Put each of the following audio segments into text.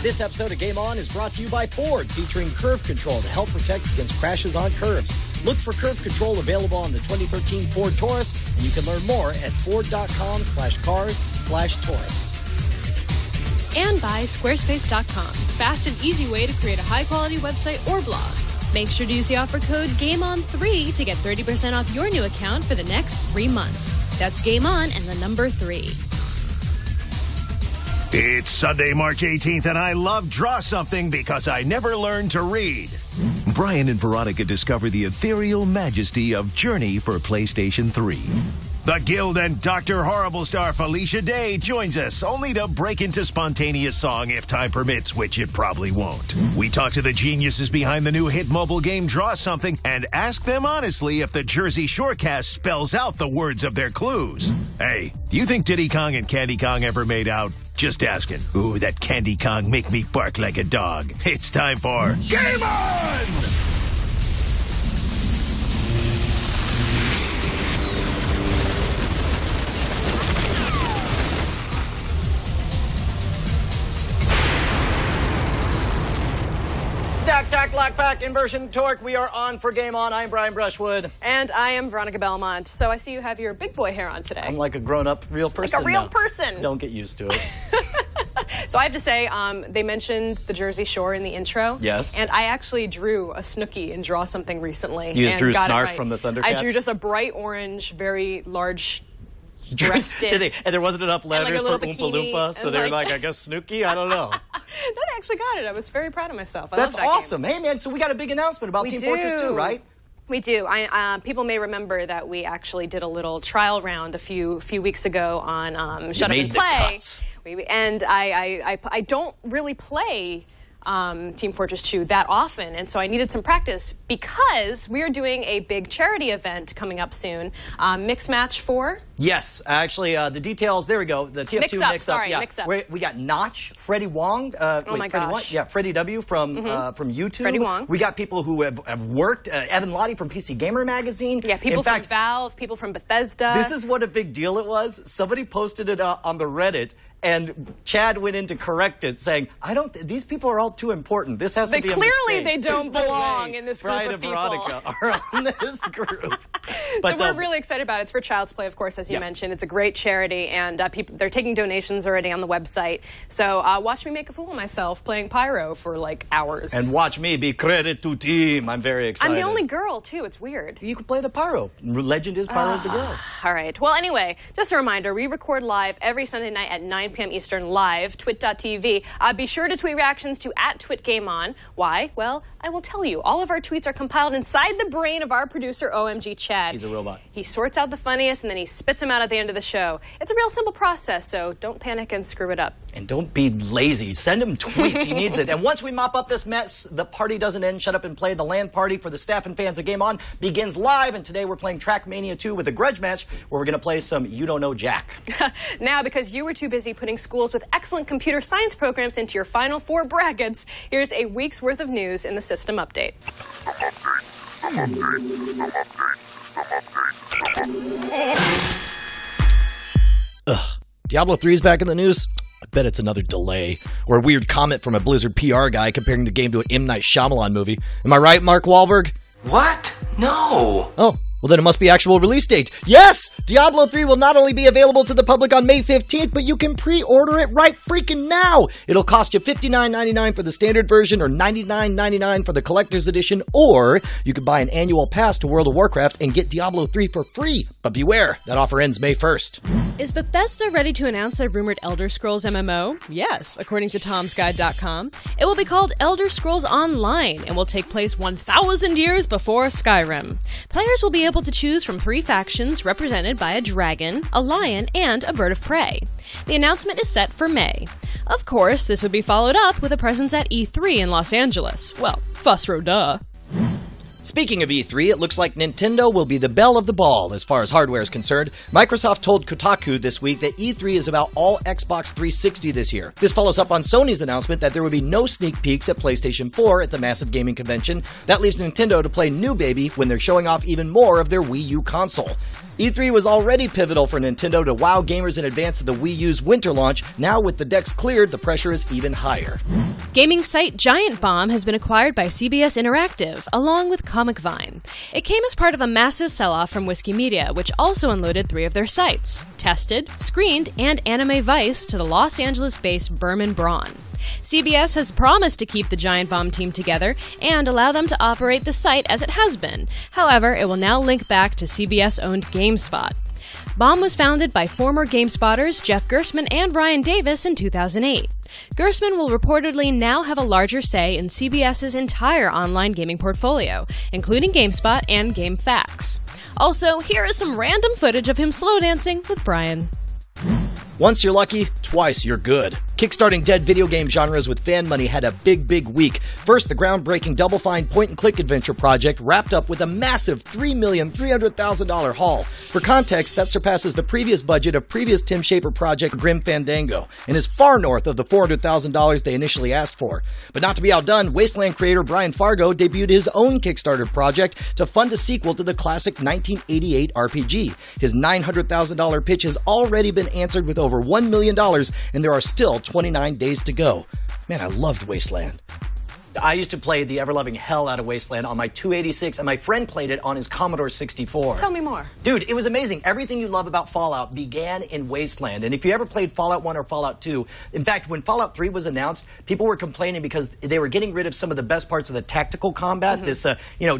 This episode of Game On is brought to you by Ford, featuring Curve Control to help protect against crashes on curves. Look for Curve Control available on the 2013 Ford Taurus, and you can learn more at ford.com/cars/Taurus. And by Squarespace.com. Fast and easy way to create a high-quality website or blog. Make sure to use the offer code GAMEON3 to get 30% off your new account for the next 3 months. That's Game On and the number 3. It's Sunday, March 18th, and I love Draw Something because I never learned to read. Brian and Veronica discover the ethereal majesty of Journey for PlayStation 3. The Guild and Dr. Horrible star Felicia Day joins us, only to break into spontaneous song if time permits, which it probably won't. We talk to the geniuses behind the new hit mobile game Draw Something and ask them honestly if the Jersey Shorecast spells out the words of their clues. Hey, do you think Diddy Kong and Candy Kong ever made out? Just asking. Ooh, that Candy Kong make me bark like a dog. It's time for Game On! Tack, lock, pack, inversion, torque. We are on for Game On. I'm Brian Brushwood. And I am Veronica Belmont. So I see you have your big boy hair on today. I'm like a grown-up real person. Like a real now. person. Don't get used to it. So I have to say, they mentioned the Jersey Shore in the intro. Yes. And I actually drew a Snooki in Draw Something recently. You just drew Snarf right. from the Thundercats? I drew just a bright orange, very large breasted. And there wasn't enough letters for Oompa Loompa, so they were like, I guess Snooki? I don't know. That actually got it. I was very proud of myself. That's awesome. Hey, man, so we got a big announcement about Team Fortress 2, right? We do. People may remember that we actually did a little trial round a few weeks ago on Shut Up and Play. And I don't really play Team Fortress 2 that often, and so I needed some practice because we are doing a big charity event coming up soon. Mix Match 4. Yes, actually, the details, there we go. The TF2 mix-up. Mix up. We got Notch, Freddie Wong. My gosh. Freddie W. from YouTube. Freddie Wong. We got people who have worked. Evan Lottie from PC Gamer Magazine. Yeah, people from Valve, people from Bethesda. This is what a big deal it was. Somebody posted it on the Reddit, and Chad went in to correct it, saying, these people are all too important. This has to be a mistake. Clearly they don't belong in this group Brian of people. and Veronica are on this group. So we're really excited about it. It's for Child's Play, of course, as you mentioned. It's a great charity, and they're taking donations already on the website. So watch me make a fool of myself playing Pyro for like hours. And watch me be credit to team. I'm very excited. I'm the only girl, too. It's weird. You can play the Pyro. Legend is Pyro's the girl. All right. Well, anyway, just a reminder, we record live every Sunday night at 9 p.m. Eastern live, twit.tv. Be sure to tweet reactions to @TwitGameOn. Why? Well, I will tell you. All of our tweets are compiled inside the brain of our producer, OMG Chad. He's a robot. He sorts out the funniest, and then he spits them out at the end of the show. It's a real simple process, so don't panic and screw it up. And don't be lazy. Send him tweets. He needs it. And once we mop up this mess, the party doesn't end. Shut Up and Play. The LAN party for the staff and fans of Game On begins live. And today we're playing Trackmania 2 with a grudge match where we're going to play some You Don't Know Jack. Now, because you were too busy putting schools with excellent computer science programs into your Final Four brackets, here's a week's worth of news in the system update. Diablo 3 is back in the news. I bet it's another delay or a weird comment from a Blizzard PR guy comparing the game to an M. Night Shyamalan movie. Am I right, Mark Wahlberg? What? No. Oh. Well, then it must be actual release date. Yes! Diablo 3 will not only be available to the public on May 15th, but you can pre-order it right freaking now! It'll cost you $59.99 for the standard version or $99.99 for the collector's edition, or you can buy an annual pass to World of Warcraft and get Diablo 3 for free. But beware, that offer ends May 1st. Is Bethesda ready to announce their rumored Elder Scrolls MMO? Yes, according to Tom'sGuide.com. It will be called Elder Scrolls Online and will take place 1,000 years before Skyrim. Players will be able to choose from 3 factions represented by a dragon, a lion, and a bird of prey. The announcement is set for May. Of course, this would be followed up with a presence at E3 in Los Angeles. Well, fussro duh. Speaking of E3, it looks like Nintendo will be the belle of the ball as far as hardware is concerned. Microsoft told Kotaku this week that E3 is about all Xbox 360 this year. This follows up on Sony's announcement that there would be no sneak peeks at PlayStation 4 at the massive gaming convention. That leaves Nintendo to play new baby when they're showing off even more of their Wii U console. E3 was already pivotal for Nintendo to wow gamers in advance of the Wii U's winter launch. Now with the decks cleared, the pressure is even higher. Gaming site Giant Bomb has been acquired by CBS Interactive, along with Comic Vine. It came as part of a massive sell-off from Whiskey Media, which also unloaded 3 of their sites, Tested, Screened, and Anime Vice, to the Los Angeles-based Berman Braun. CBS has promised to keep the Giant Bomb team together and allow them to operate the site as it has been. However, it will now link back to CBS-owned GameSpot. Bomb was founded by former GameSpotters Jeff Gerstmann and Ryan Davis in 2008. Gerstmann will reportedly now have a larger say in CBS's entire online gaming portfolio, including GameSpot and GameFAQs. Also, here is some random footage of him slow dancing with Brian. Once you're lucky, twice you're good. Kickstarting dead video game genres with fan money had a big week. First, the groundbreaking Double Fine point-and-click adventure project wrapped up with a massive $3,300,000 haul. For context, that surpasses the previous budget of previous Tim Schafer project Grim Fandango, and is far north of the $400,000 they initially asked for. But not to be outdone, Wasteland creator Brian Fargo debuted his own Kickstarter project to fund a sequel to the classic 1988 RPG. His $900,000 pitch has already been answered with over $1 million, and there are still 29 days to go. Man, I loved Wasteland. I used to play the ever-loving hell out of Wasteland on my 286, and my friend played it on his Commodore 64. Tell me more. Dude, it was amazing. Everything you love about Fallout began in Wasteland. And if you ever played Fallout 1 or Fallout 2, in fact, when Fallout 3 was announced, people were complaining because they were getting rid of some of the best parts of the tactical combat. This,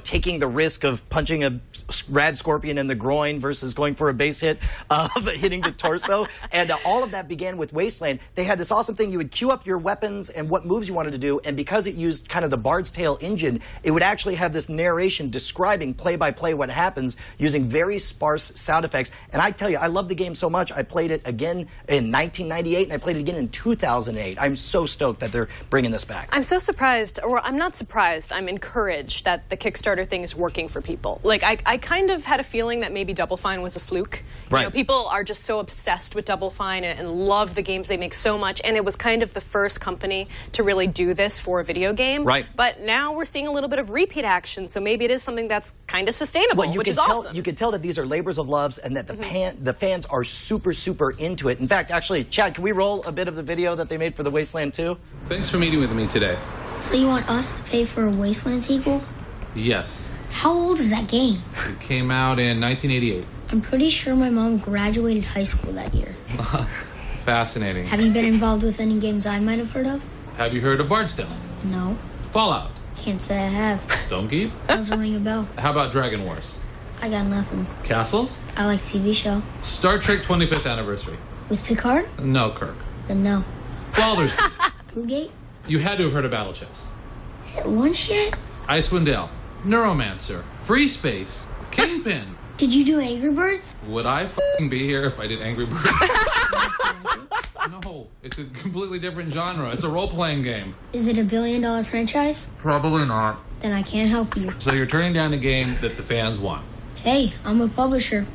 taking the risk of punching a rad scorpion in the groin versus going for a base hit of hitting the torso. And all of that began with Wasteland. They had this awesome thing. You would queue up your weapons and what moves you wanted to do, and because it used kind of the Bard's Tale engine, it would actually have this narration describing play-by-play what happens using very sparse sound effects. And I tell you, I love the game so much, I played it again in 1998, and I played it again in 2008. I'm so stoked that they're bringing this back. I'm so surprised, or I'm not surprised, I'm encouraged that the Kickstarter thing is working for people. Like, I kind of had a feeling that maybe Double Fine was a fluke. Right. You know, people are just so obsessed with Double Fine and love the games they make so much, and it was kind of the first company to really do this for a video game. Right. But now we're seeing a little bit of repeat action, so maybe it is something that's kind of sustainable, which is awesome. You can tell that these are labors of love and that the fans are super into it. In fact, actually, Chad, can we roll a bit of the video that they made for the Wasteland 2? Thanks for meeting with me today. So you want us to pay for a Wasteland sequel? Yes. How old is that game? It came out in 1988. I'm pretty sure my mom graduated high school that year. Fascinating. Have you been involved with any games I might have heard of? Have you heard of Bard's Tale? No. Fallout? Can't say I have. Stonekeep? Doesn't ring a bell. How about Dragon Wars? I got nothing. Castles? I like TV show. Star Trek 25th Anniversary? With Picard? No, Kirk. Then no. Baldur's Gate? Bluegate? You had to have heard of Battle Chess. Is it launched yet? Icewind Dale? Neuromancer? Free Space? Kingpin? Did you do Angry Birds? Would I f***ing be here if I did Angry Birds? No, it's a completely different genre. It's a role-playing game. Is it a $1 billion franchise? Probably not. Then I can't help you. So you're turning down a game that the fans want. Hey, I'm a publisher.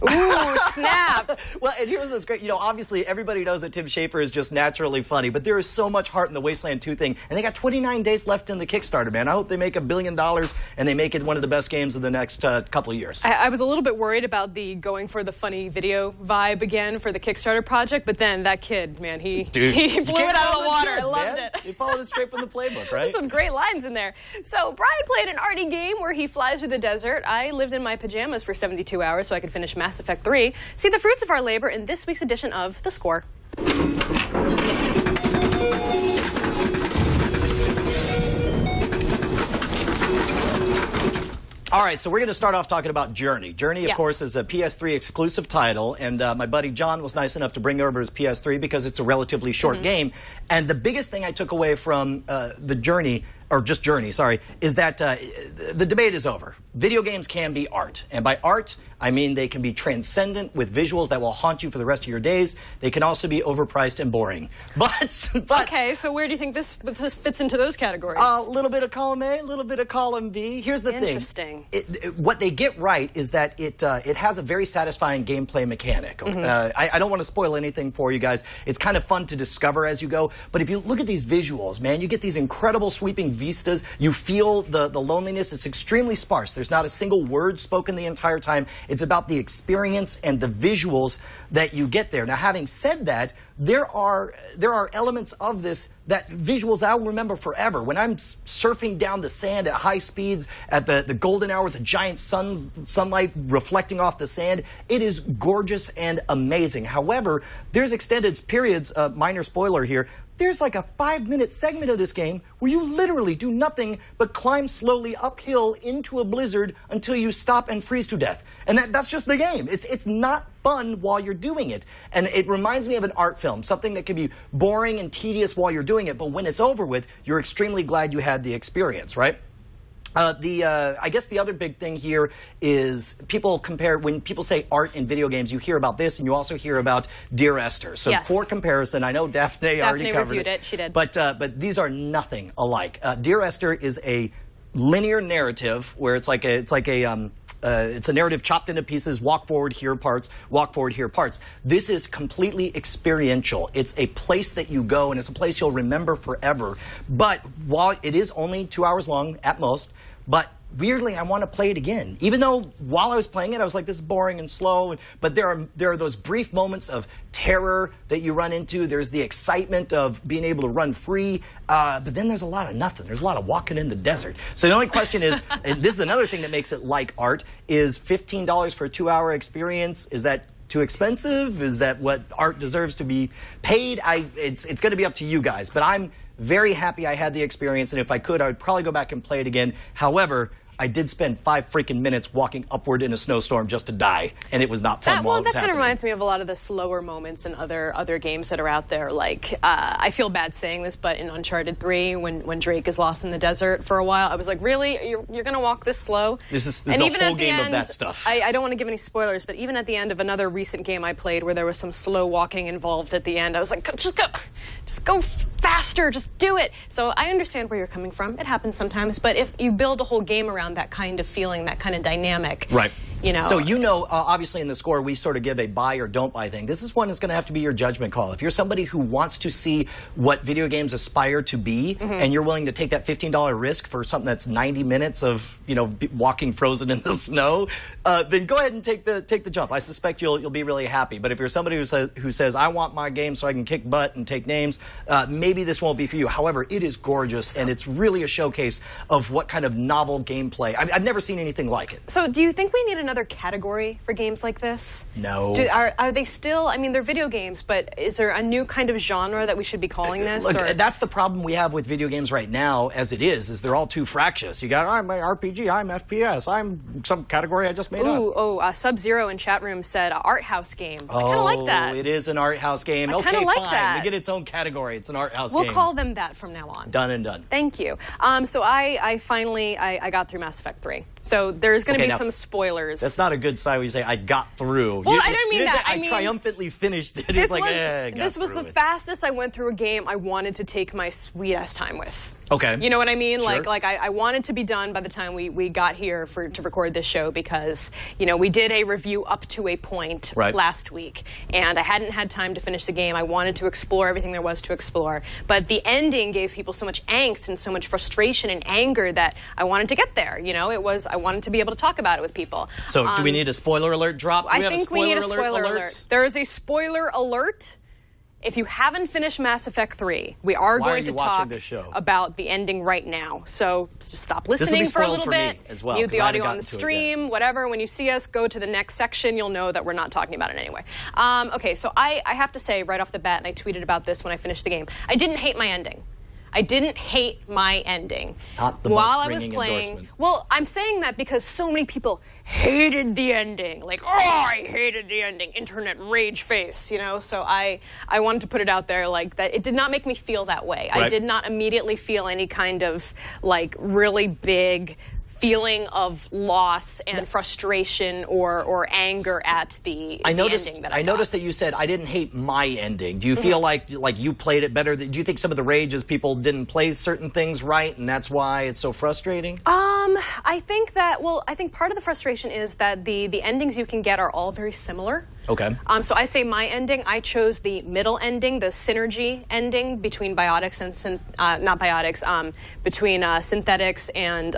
Ooh, snap! Well, and here's what's great. You know, obviously, everybody knows that Tim Schafer is just naturally funny, but there is so much heart in the Wasteland 2 thing, and they got 29 days left in the Kickstarter, man. I hope they make $1 billion, and they make it one of the best games of the next couple of years. I was a little bit worried about the going for the funny video vibe again for the Kickstarter project, but then that kid, man, he blew it out of the water. I loved it. He followed it straight from the playbook, right? Some great lines in there. So Brian played an arty game where he flies through the desert. I lived in my pajamas for 72 hours so I could finish Mass Effect 3. See the fruits of our labor in this week's edition of The Score. All right, so we're going to start off talking about Journey. Journey, of Yes. course, is a PS3 exclusive title, and my buddy John was nice enough to bring over his PS3 because it's a relatively short game. And the biggest thing I took away from the Journey, or just Journey, sorry, is that the debate is over. Video games can be art, and by art, I mean they can be transcendent with visuals that will haunt you for the rest of your days. They can also be overpriced and boring. But Okay, so where do you think this fits into those categories? a little bit of column A, a little bit of column B. Here's the thing. Interesting. What they get right is that it has a very satisfying gameplay mechanic. I don't want to spoil anything for you guys. It's kind of fun to discover as you go. But if you look at these visuals, man, you get these incredible sweeping vistas. You feel the loneliness. It's extremely sparse. There's not a single word spoken the entire time. It's about the experience and the visuals that you get there. Now, having said that, there are elements of this that visuals I'll remember forever. When I'm surfing down the sand at high speeds at the golden hour with the giant sunlight reflecting off the sand, it is gorgeous and amazing. However, there's extended periods, minor spoiler here, there's like a 5-minute segment of this game where you literally do nothing but climb slowly uphill into a blizzard until you stop and freeze to death. And that's just the game. It's not fun while you're doing it. And it reminds me of an art film, something that can be boring and tedious while you're doing it, but when it's over with, you're extremely glad you had the experience, right? I guess the other big thing here is when people say art in video games, you hear about this and you also hear about Dear Esther. So for comparison, I know Daphne already covered reviewed it. She did. But these are nothing alike. Dear Esther is a linear narrative where it's a narrative chopped into pieces, walk forward, here parts, walk forward, here parts. This is completely experiential. It's a place that you go, and it's a place you'll remember forever. But while it is only 2 hours long at most, but weirdly, I want to play it again. Even though while I was playing it, I was like, this is boring and slow. But there are those brief moments of terror that you run into. There's the excitement of being able to run free. But then there's a lot of nothing. There's a lot of walking in the desert. So the only question is, and this is another thing that makes it like art, is $15 for a 2-hour experience. Is that too expensive? Is that what art deserves to be paid? It's going to be up to you guys. But I'm very happy I had the experience, and if I could, I would probably go back and play it again. However, I did spend 5 freaking minutes walking upward in a snowstorm just to die, and it was not fun while it was that kind of reminds me of a lot of the slower moments in other games that are out there. Like, I feel bad saying this, but in Uncharted 3, when Drake is lost in the desert for a while, I was like, really? You're going to walk this slow? This is a whole game of that stuff. I don't want to give any spoilers, but even at the end of another recent game I played where there was some slow walking involved at the end, I was like, just go faster, just do it. So I understand where you're coming from. It happens sometimes, but if you build a whole game around that kind of feeling, that kind of dynamic, right? So obviously in the score we sort of give a buy or don't buy thing. This is one that's going to have to be your judgment call. If you're somebody who wants to see what video games aspire to be, and you're willing to take that $15 risk for something that's 90 minutes of walking frozen in the snow, then go ahead and take the jump. I suspect you'll be really happy. But if you're somebody who says I want my game so I can kick butt and take names, maybe this won't be for you. However, it is gorgeous, and it's really a showcase of what kind of novel gameplay. I've never seen anything like it. So do you think we need another category for games like this? No. Are they still, I mean, they're video games, but is there a new kind of genre that we should be calling this? Look, that's the problem we have with video games right now, as it is they're all too fractious. You got, I'm RPG, I'm FPS, I'm some category I just made up. Sub-Zero in chat room said art house game. I kind of like that. It is an art house game. I kind of like that. We get its own category. It's an art house game. We'll call them that from now on. Done and done. Thank you. So I finally got through Mass Effect 3. So there's going to be some spoilers. That's not a good sign when you say I got through. Well, I don't mean that. I triumphantly finished it. This was the fastest I went through a game I wanted to take my sweet-ass time with. Okay. You know what I mean? Sure. Like I wanted to be done by the time we got here to record this show because, we did a review up to a point last week, and I hadn't had time to finish the game. I wanted to explore everything there was to explore, but the ending gave people so much angst and so much frustration and anger that I wanted to get there. I wanted to be able to talk about it with people. So do we need a spoiler alert drop? I think we need a spoiler alert. There is a spoiler alert. If you haven't finished Mass Effect 3, we are going to talk about the ending right now. So just stop listening for a little bit. Mute the audio on the stream, whatever. When you see us go to the next section, you'll know that we're not talking about it anyway. Okay, so I have to say right off the bat, and I tweeted about this when I finished the game, I didn't hate my ending. I didn't hate my ending. Not the while most I was playing. Endorsement. Well, I'm saying that because so many people hated the ending. Like, I hated the ending. Internet rage face, So I wanted to put it out there like that. It did not make me feel that way. I did not immediately feel any kind of, really big feeling of loss and frustration or anger at the ending that I noticed that you said I didn't hate my ending. Do you feel like you played it better? Do you think some of the rage is people didn't play certain things right, and that's why it's so frustrating? I think that, I think part of the frustration is that the endings you can get are all very similar. Okay. So I say my ending, I chose the middle ending, the synergy ending between biotics and, not biotics, between synthetics and,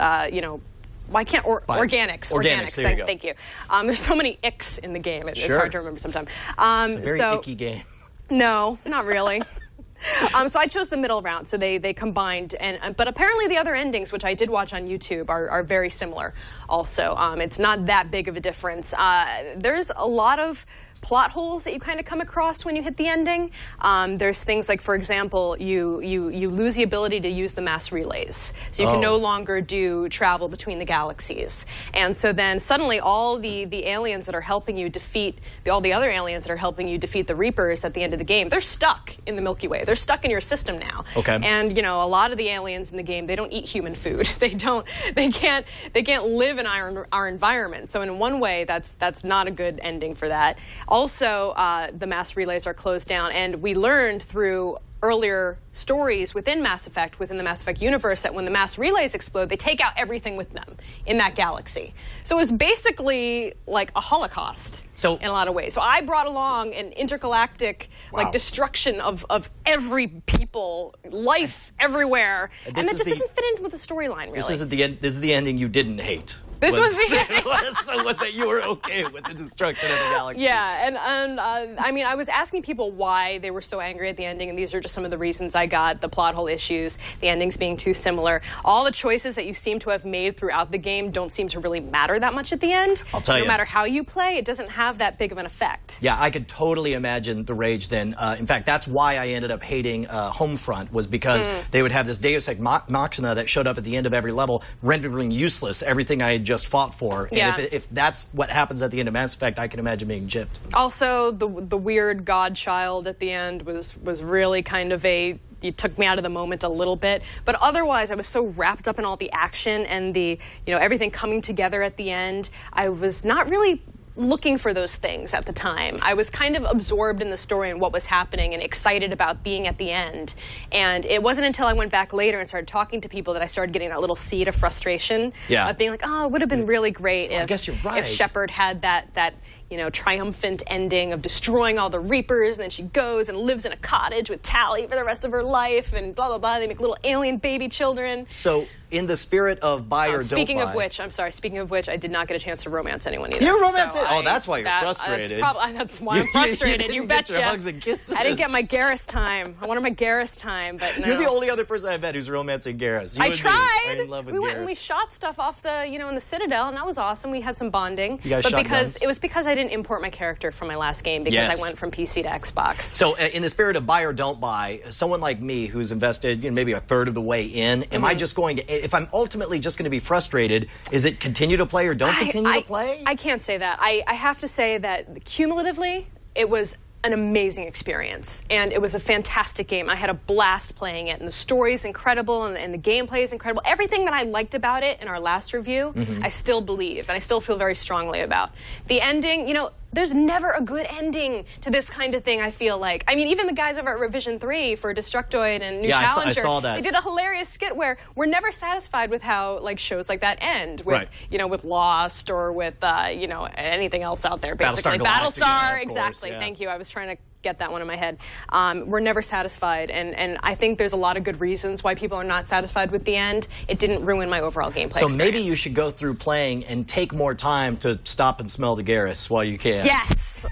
why can't organics? Organics. Thank you. There's so many icks in the game. It's hard to remember sometimes. It's a very icky game. No, not really. So I chose the middle round, so they combined, but apparently the other endings, which I did watch on YouTube, are very similar also. It's not that big of a difference. There's a lot of plot holes that you kind of come across when you hit the ending. There's things like, for example, you lose the ability to use the mass relays. So you can no longer do travel between the galaxies. And so then suddenly all the aliens that are helping you defeat, all the other aliens that are helping you defeat the Reapers at the end of the game, they're stuck in the Milky Way. They're stuck in your system now. Okay. And, a lot of the aliens in the game, they don't eat human food. They can't live in our environment. So in one way, that's not a good ending for that. Also, the mass relays are closed down, and we learned through earlier stories within Mass Effect, within the Mass Effect universe, that when the mass relays explode, they take out everything with them in that galaxy. So it was basically like a Holocaust in a lot of ways. So I brought along an intergalactic destruction of every people, life everywhere, and that just doesn't fit in with the storyline, really. This isn't the end. This is the ending you didn't hate. This was the ending. was that you were okay with the destruction of the galaxy? Yeah, and I mean, I was asking people why they were so angry at the ending, and these are just some of the reasons I got: the plot hole issues, the endings being too similar. All the choices that you seem to have made throughout the game don't seem to really matter that much at the end. I'll tell you. No matter how you play, it doesn't have that big of an effect. Yeah, I could totally imagine the rage then. In fact, that's why I ended up hating Homefront, was because they would have this Deus Ex Machina that showed up at the end of every level, rendering useless everything I had just fought for. Yeah. And if that's what happens at the end of Mass Effect, I can imagine being gypped. Also, the weird godchild at the end was really kind of it took me out of the moment a little bit. But otherwise, I was so wrapped up in all the action and the, everything coming together at the end. I was not really looking for those things at the time. I was kind of absorbed in the story and what was happening and excited about being at the end. And it wasn't until I went back later and started talking to people that I started getting that little seed of frustration. Yeah. Of being like, oh, it would have been really great if, I guess you're right. if Shepard had that triumphant ending of destroying all the Reapers, and then she goes and lives in a cottage with Tally for the rest of her life, and blah, blah, blah. They make little alien baby children. So, in the spirit of buy or don't buy... Speaking of which, I did not get a chance to romance anyone either. You romanced it? Oh, that's why you're frustrated. That's why I'm frustrated, you betcha. Get your hugs and kisses. I didn't get my Garrus time. I wanted my Garrus time, but no. You're the only other person I've met who's romancing Garrus. I tried. Are in love with we went Garrus. and we shot stuff off the, in the Citadel, and that was awesome. We had some bonding. You guys but shot because guns? It was because I didn't import my character from my last game, because I went from PC to Xbox. So, in the spirit of buy or don't buy, someone like me who's invested, maybe a third of the way in, am I just going to, if I'm ultimately just going to be frustrated, is it continue to play or don't continue to play? I can't say that. I have to say that cumulatively, it was an amazing experience, and it was a fantastic game. I had a blast playing it, and the story is incredible, and the gameplay is incredible. Everything that I liked about it in our last review, I still believe, and I still feel very strongly about. The ending, there's never a good ending to this kind of thing, I feel like. I mean, even the guys over at Revision 3 for Destructoid and New Challenger, I saw that. They did a hilarious skit where we're never satisfied with how shows like that end, with with Lost or with anything else out there, basically. Battlestar, exactly. Yeah. Thank you. I was trying to get that one in my head. We're never satisfied, and I think there's a lot of good reasons why people are not satisfied with the end. It didn't ruin my overall gameplay experience. Maybe you should go through playing and take more time to stop and smell the Garrus while you can. Yes!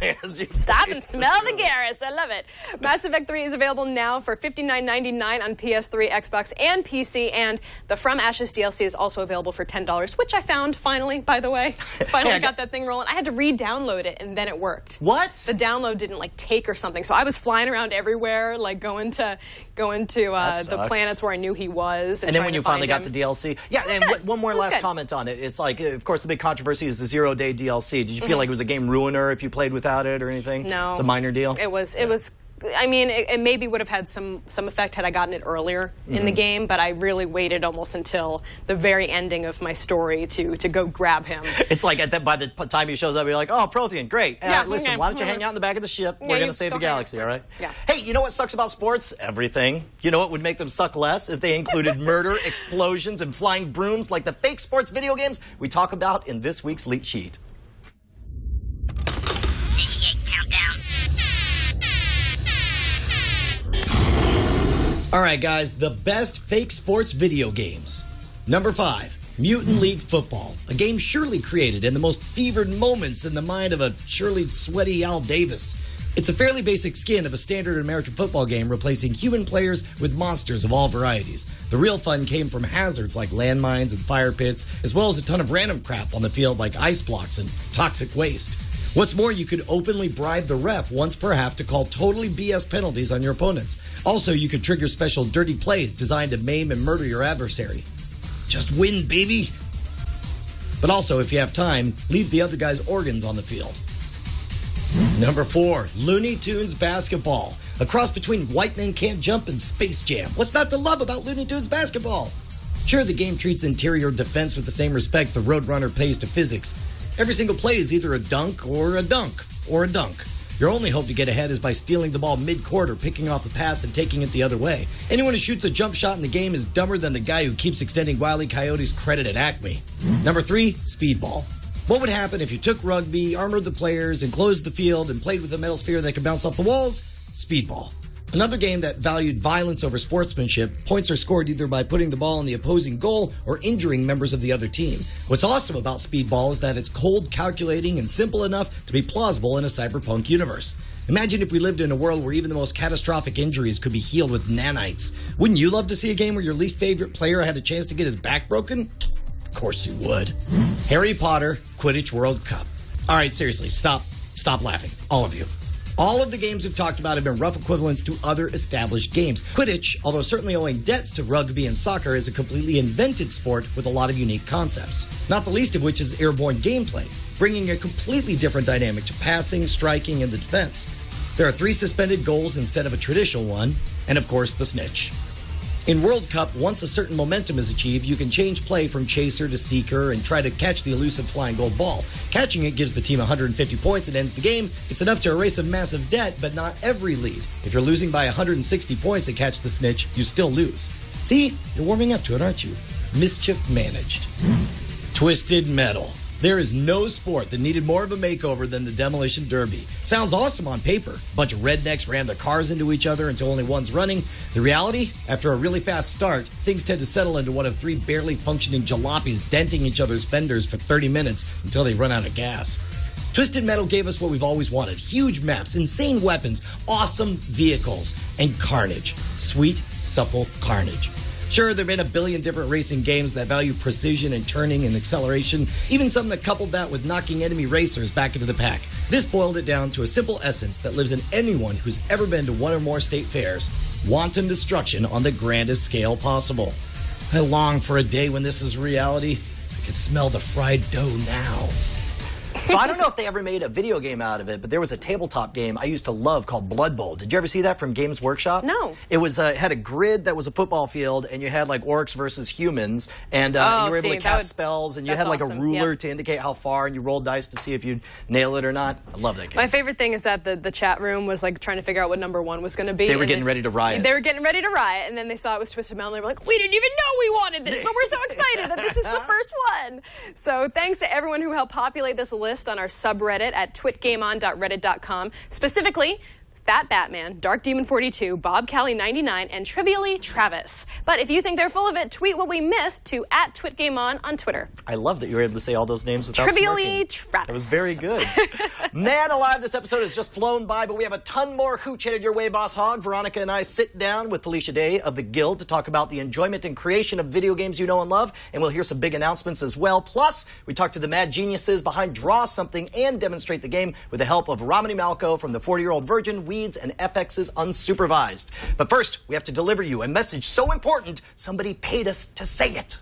Stop and smell the Garrus. I love it. Mass Effect 3 is available now for $59.99 on PS3, Xbox, and PC, and the From Ashes DLC is also available for $10, which I found, finally, by the way. Finally got that thing rolling. I had to re-download it, and then it worked. What? The download didn't, take or something, so I was flying around everywhere, going to the planets where I knew he was. And then when you finally got the DLC. Yeah, and one more last comment on it. It's of course, the big controversy is the 0-day DLC. Did you feel like it was a game ruiner if you played without it or anything? No. It's a minor deal? It was I mean, it maybe would have had some effect had I gotten it earlier in the game, but I really waited almost until the very ending of my story to go grab him. It's like by the time he shows up, you're like, oh, Prothean, great. Listen, okay. why don't you hang out in the back of the ship? We're going to save the galaxy, all right? Yeah. Hey, you know what sucks about sports? Everything. You know what would make them suck less? If they included murder, explosions, and flying brooms like the fake sports video games we talk about in this week's leak sheet. Initiate countdown. All right, guys, the best fake sports video games. Number 5, Mutant League Football, a game surely created in the most fevered moments in the mind of a surely sweaty Al Davis. It's a fairly basic skin of a standard American football game replacing human players with monsters of all varieties. The real fun came from hazards like landmines and fire pits, as well as a ton of random crap on the field like ice blocks and toxic waste. What's more, you could openly bribe the ref once per half to call totally BS penalties on your opponents. Also, you could trigger special dirty plays designed to maim and murder your adversary. Just win, baby! But also, if you have time, leave the other guy's organs on the field. Number 4, Looney Tunes Basketball. A cross between White Men Can't Jump and Space Jam. What's not to love about Looney Tunes Basketball? Sure, the game treats interior defense with the same respect the Roadrunner pays to physics. Every single play is either a dunk or a dunk or a dunk. Your only hope to get ahead is by stealing the ball mid-court or picking off a pass and taking it the other way. Anyone who shoots a jump shot in the game is dumber than the guy who keeps extending Wile E. Coyote's credit at Acme. Number 3, Speedball. What would happen if you took rugby, armored the players, enclosed the field, and played with a metal sphere that could bounce off the walls? Speedball. Another game that valued violence over sportsmanship. Points are scored either by putting the ball in the opposing goal or injuring members of the other team. What's awesome about Speedball is that it's cold, calculating, and simple enough to be plausible in a cyberpunk universe. Imagine if we lived in a world where even the most catastrophic injuries could be healed with nanites. Wouldn't you love to see a game where your least favorite player had a chance to get his back broken? Of course you would. Harry Potter Quidditch World Cup. All right, seriously, stop laughing, all of you. All of the games we've talked about have been rough equivalents to other established games. Quidditch, although certainly owing debts to rugby and soccer, is a completely invented sport with a lot of unique concepts. Not the least of which is airborne gameplay, bringing a completely different dynamic to passing, striking, and the defense. There are 3 suspended goals instead of a traditional one, and of course the snitch. In World Cup, once a certain momentum is achieved, you can change play from chaser to seeker and try to catch the elusive flying gold ball. Catching it gives the team 150 points and ends the game. It's enough to erase a massive debt, but not every lead. If you're losing by 160 points to catch the snitch, you still lose. See? You're warming up to it, aren't you? Mischief managed. Twisted Metal. There is no sport that needed more of a makeover than the Demolition Derby. Sounds awesome on paper. A bunch of rednecks ram their cars into each other until only one's running. The reality? After a really fast start, things tend to settle into one of 3 barely functioning jalopies denting each other's fenders for 30 minutes until they run out of gas. Twisted Metal gave us what we've always wanted. Huge maps, insane weapons, awesome vehicles, and carnage. Sweet, supple carnage. Sure, there have been a billion different racing games that value precision and turning and acceleration, even some that coupled that with knocking enemy racers back into the pack. This boiled it down to a simple essence that lives in anyone who's ever been to one or more state fairs: wanton destruction on the grandest scale possible. I long for a day when this is reality. I can smell the fried dough now. So I don't know if they ever made a video game out of it, but there was a tabletop game I used to love called Blood Bowl. Did you ever see that from Games Workshop? No. It was had a grid that was a football field, and you had like orcs versus humans, and you were able to cast spells, and you had like a ruler to indicate how far, and you rolled dice to see if you'd nail it or not. I love that game. My favorite thing is that the chat room was like trying to figure out what number 1 was going to be. They were getting ready to riot. They were getting ready to riot, and then they saw it was Twisted Metal, and they were like, we didn't even know we wanted this, but we're so excited that this is the first one. So thanks to everyone who helped populate this list on our subreddit at twitgameon.reddit.com, specifically Fat Batman, Dark Demon 42, Bob Callie 99, and Trivially Travis. But if you think they're full of it, tweet what we missed to @twitgameon on Twitter. I love that you were able to say all those names without Trivially smirking. Travis. It was very good. Man alive, this episode has just flown by, but we have a ton more hooch headed your way, Boss Hog. Veronica and I sit down with Felicia Day of the Guild to talk about the enjoyment and creation of video games you know and love, and we'll hear some big announcements as well. Plus, we talk to the mad geniuses behind Draw Something and demonstrate the game with the help of Romany Malco from the 40-Year-Old Virgin, Weeds, and FX's Unsupervised. But first, we have to deliver you a message so important, somebody paid us to say it.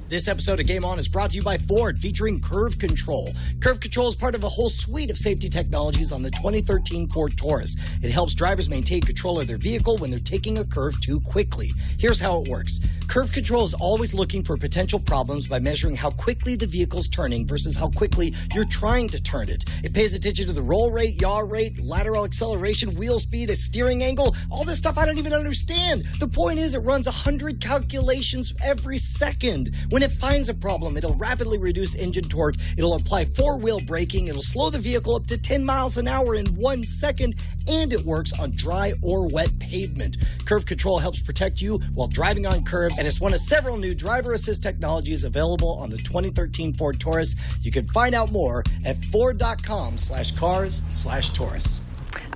This episode of Game On is brought to you by Ford, featuring Curve Control. Curve Control is part of a whole suite of safety technologies on the 2013 Ford Taurus. It helps drivers maintain control of their vehicle when they're taking a curve too quickly. Here's how it works. Curve Control is always looking for potential problems by measuring how quickly the vehicle's turning versus how quickly you're trying to turn it. It pays attention to the roll rate, yaw rate, lateral acceleration, wheel speed, a steering angle, all this stuff I don't even understand. The point is it runs 100 calculations every second. When it finds a problem, it'll rapidly reduce engine torque, it'll apply four-wheel braking, it'll slow the vehicle up to 10 miles an hour in 1 second, and it works on dry or wet pavement. Curve Control helps protect you while driving on curves, and it's one of several new driver assist technologies available on the 2013 Ford Taurus. You can find out more at ford.com/cars/Taurus.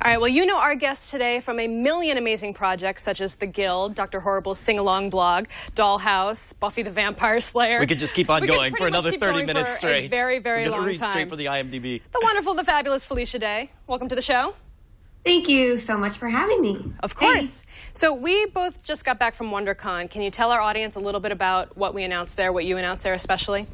All right, well, you know our guests today from a million amazing projects such as The Guild, Dr. Horrible's sing-along blog, Dollhouse, Buffy the Vampire Slayer. We could just keep on going for another 30 minutes straight. A very, very long read time. Straight for the IMDb. The wonderful, the fabulous Felicia Day. Welcome to the show. Thank you so much for having me. Of course. Hey. So we both just got back from WonderCon. Can you tell our audience a little bit about what we announced there, what you announced there especially?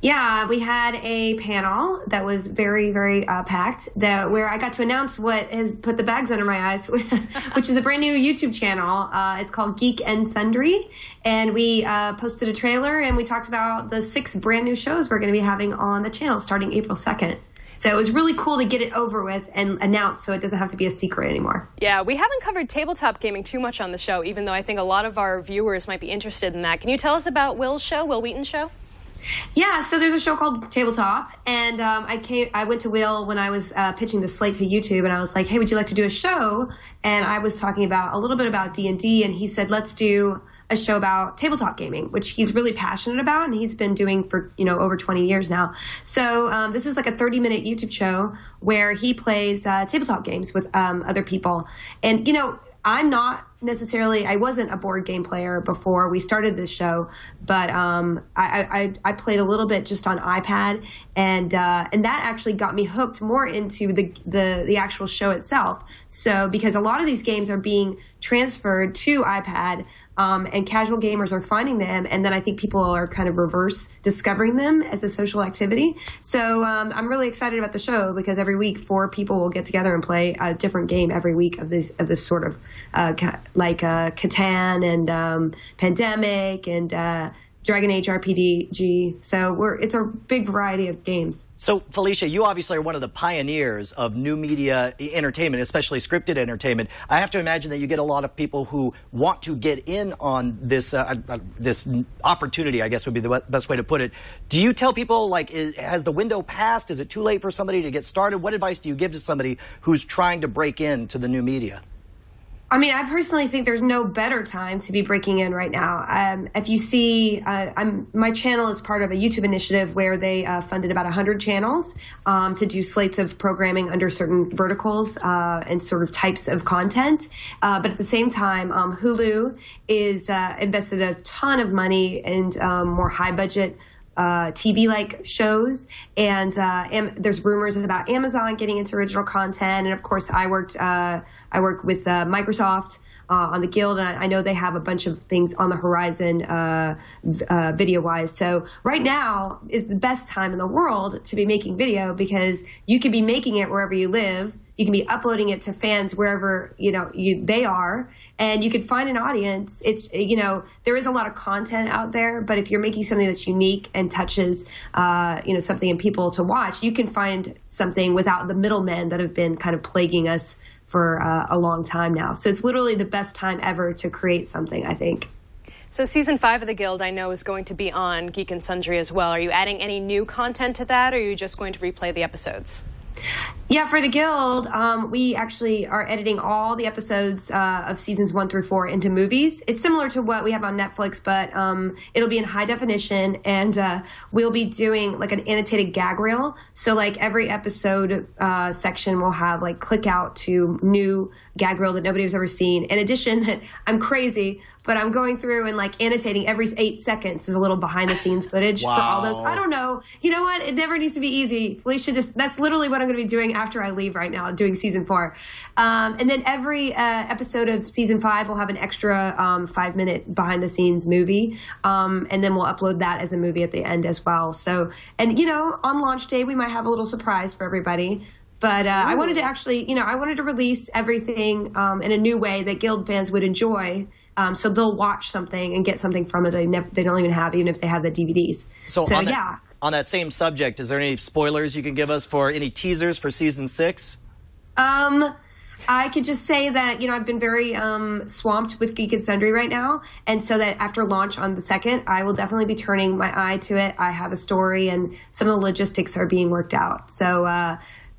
Yeah, we had a panel that was very, very packed, where I got to announce what has put the bags under my eyes, which is a brand new YouTube channel. It's called Geek and Sundry, and we posted a trailer, and we talked about the 6 brand new shows we're going to be having on the channel starting April 2nd. So it was really cool to get it over with and announce so it doesn't have to be a secret anymore. Yeah, we haven't covered tabletop gaming too much on the show, even though I think a lot of our viewers might be interested in that. Can you tell us about Will's show, Will Wheaton's show? Yeah, so there's a show called Tabletop, and I went to Will when I was pitching the slate to YouTube, and I was like, hey, would you like to do a show? And I was talking about a little bit about D&D, and he said, let's do a show about tabletop gaming, which he's really passionate about, and he's been doing for, over 20 years now. So this is like a 30-minute YouTube show where he plays tabletop games with other people. And, I'm not necessarily, I wasn't a board game player before we started this show, but I played a little bit just on iPad, and that actually got me hooked more into the actual show itself. So because a lot of these games are being transferred to iPad, and casual gamers are finding them, and then I think people are kind of reverse discovering them as a social activity. So I'm really excited about the show because every week 4 people will get together and play a different game every week of this sort of like Catan and Pandemic and Dragon Age RPG. So it's a big variety of games. So, Felicia, you obviously are one of the pioneers of new media entertainment, especially scripted entertainment. I have to imagine that you get a lot of people who want to get in on this this opportunity, I guess would be the best way to put it. Do you tell people, like, has the window passed? Is it too late for somebody to get started? What advice do you give to somebody who's trying to break into the new media? I mean, I personally think there's no better time to be breaking in right now. If you see, my channel is part of a YouTube initiative where they funded about 100 channels to do slates of programming under certain verticals and sort of types of content. But at the same time, Hulu is invested a ton of money in more high-budget TV-like shows, and there's rumors about Amazon getting into original content, and of course I work with Microsoft on the Guild, and I know they have a bunch of things on the horizon video-wise. So right now is the best time in the world to be making video because you could be making it wherever you live. You can be uploading it to fans wherever they are, and you can find an audience. It's there is a lot of content out there, but if you're making something that's unique and touches something in people to watch, you can find something without the middlemen that have been kind of plaguing us for a long time now. So it's literally the best time ever to create something, I think. So season 5 of The Guild, I know, is going to be on Geek and Sundry as well. Are you adding any new content to that, or are you just going to replay the episodes? Yeah, for The Guild, we actually are editing all the episodes of seasons 1 through 4 into movies. It's similar to what we have on Netflix, but it'll be in high definition, and we'll be doing like an annotated gag reel. So like every episode section will have like click out to new gag reel that nobody has ever seen. In addition, that I'm crazy, but I'm going through and like annotating every 8 seconds is a little behind the scenes footage for all those. I don't know. You know what? It never needs to be easy. Felicia, that's literally what I'm going to be doing after I leave right now, doing season 4. And then every episode of season 5 will have an extra 5-minute behind the scenes movie. And then we'll upload that as a movie at the end as well. So, and you know, on launch day, we might have a little surprise for everybody. But I wanted to actually, you know, I wanted to release everything in a new way that Guild fans would enjoy. So they'll watch something and get something from it they don't even have, even if they have the DVDs. So on that same subject, is there any spoilers you can give us for any teasers for season 6? I could just say that, you know, I've been very swamped with Geek and Sundry right now. And so that after launch on the 2nd, I will definitely be turning my eye to it. I have a story and some of the logistics are being worked out. So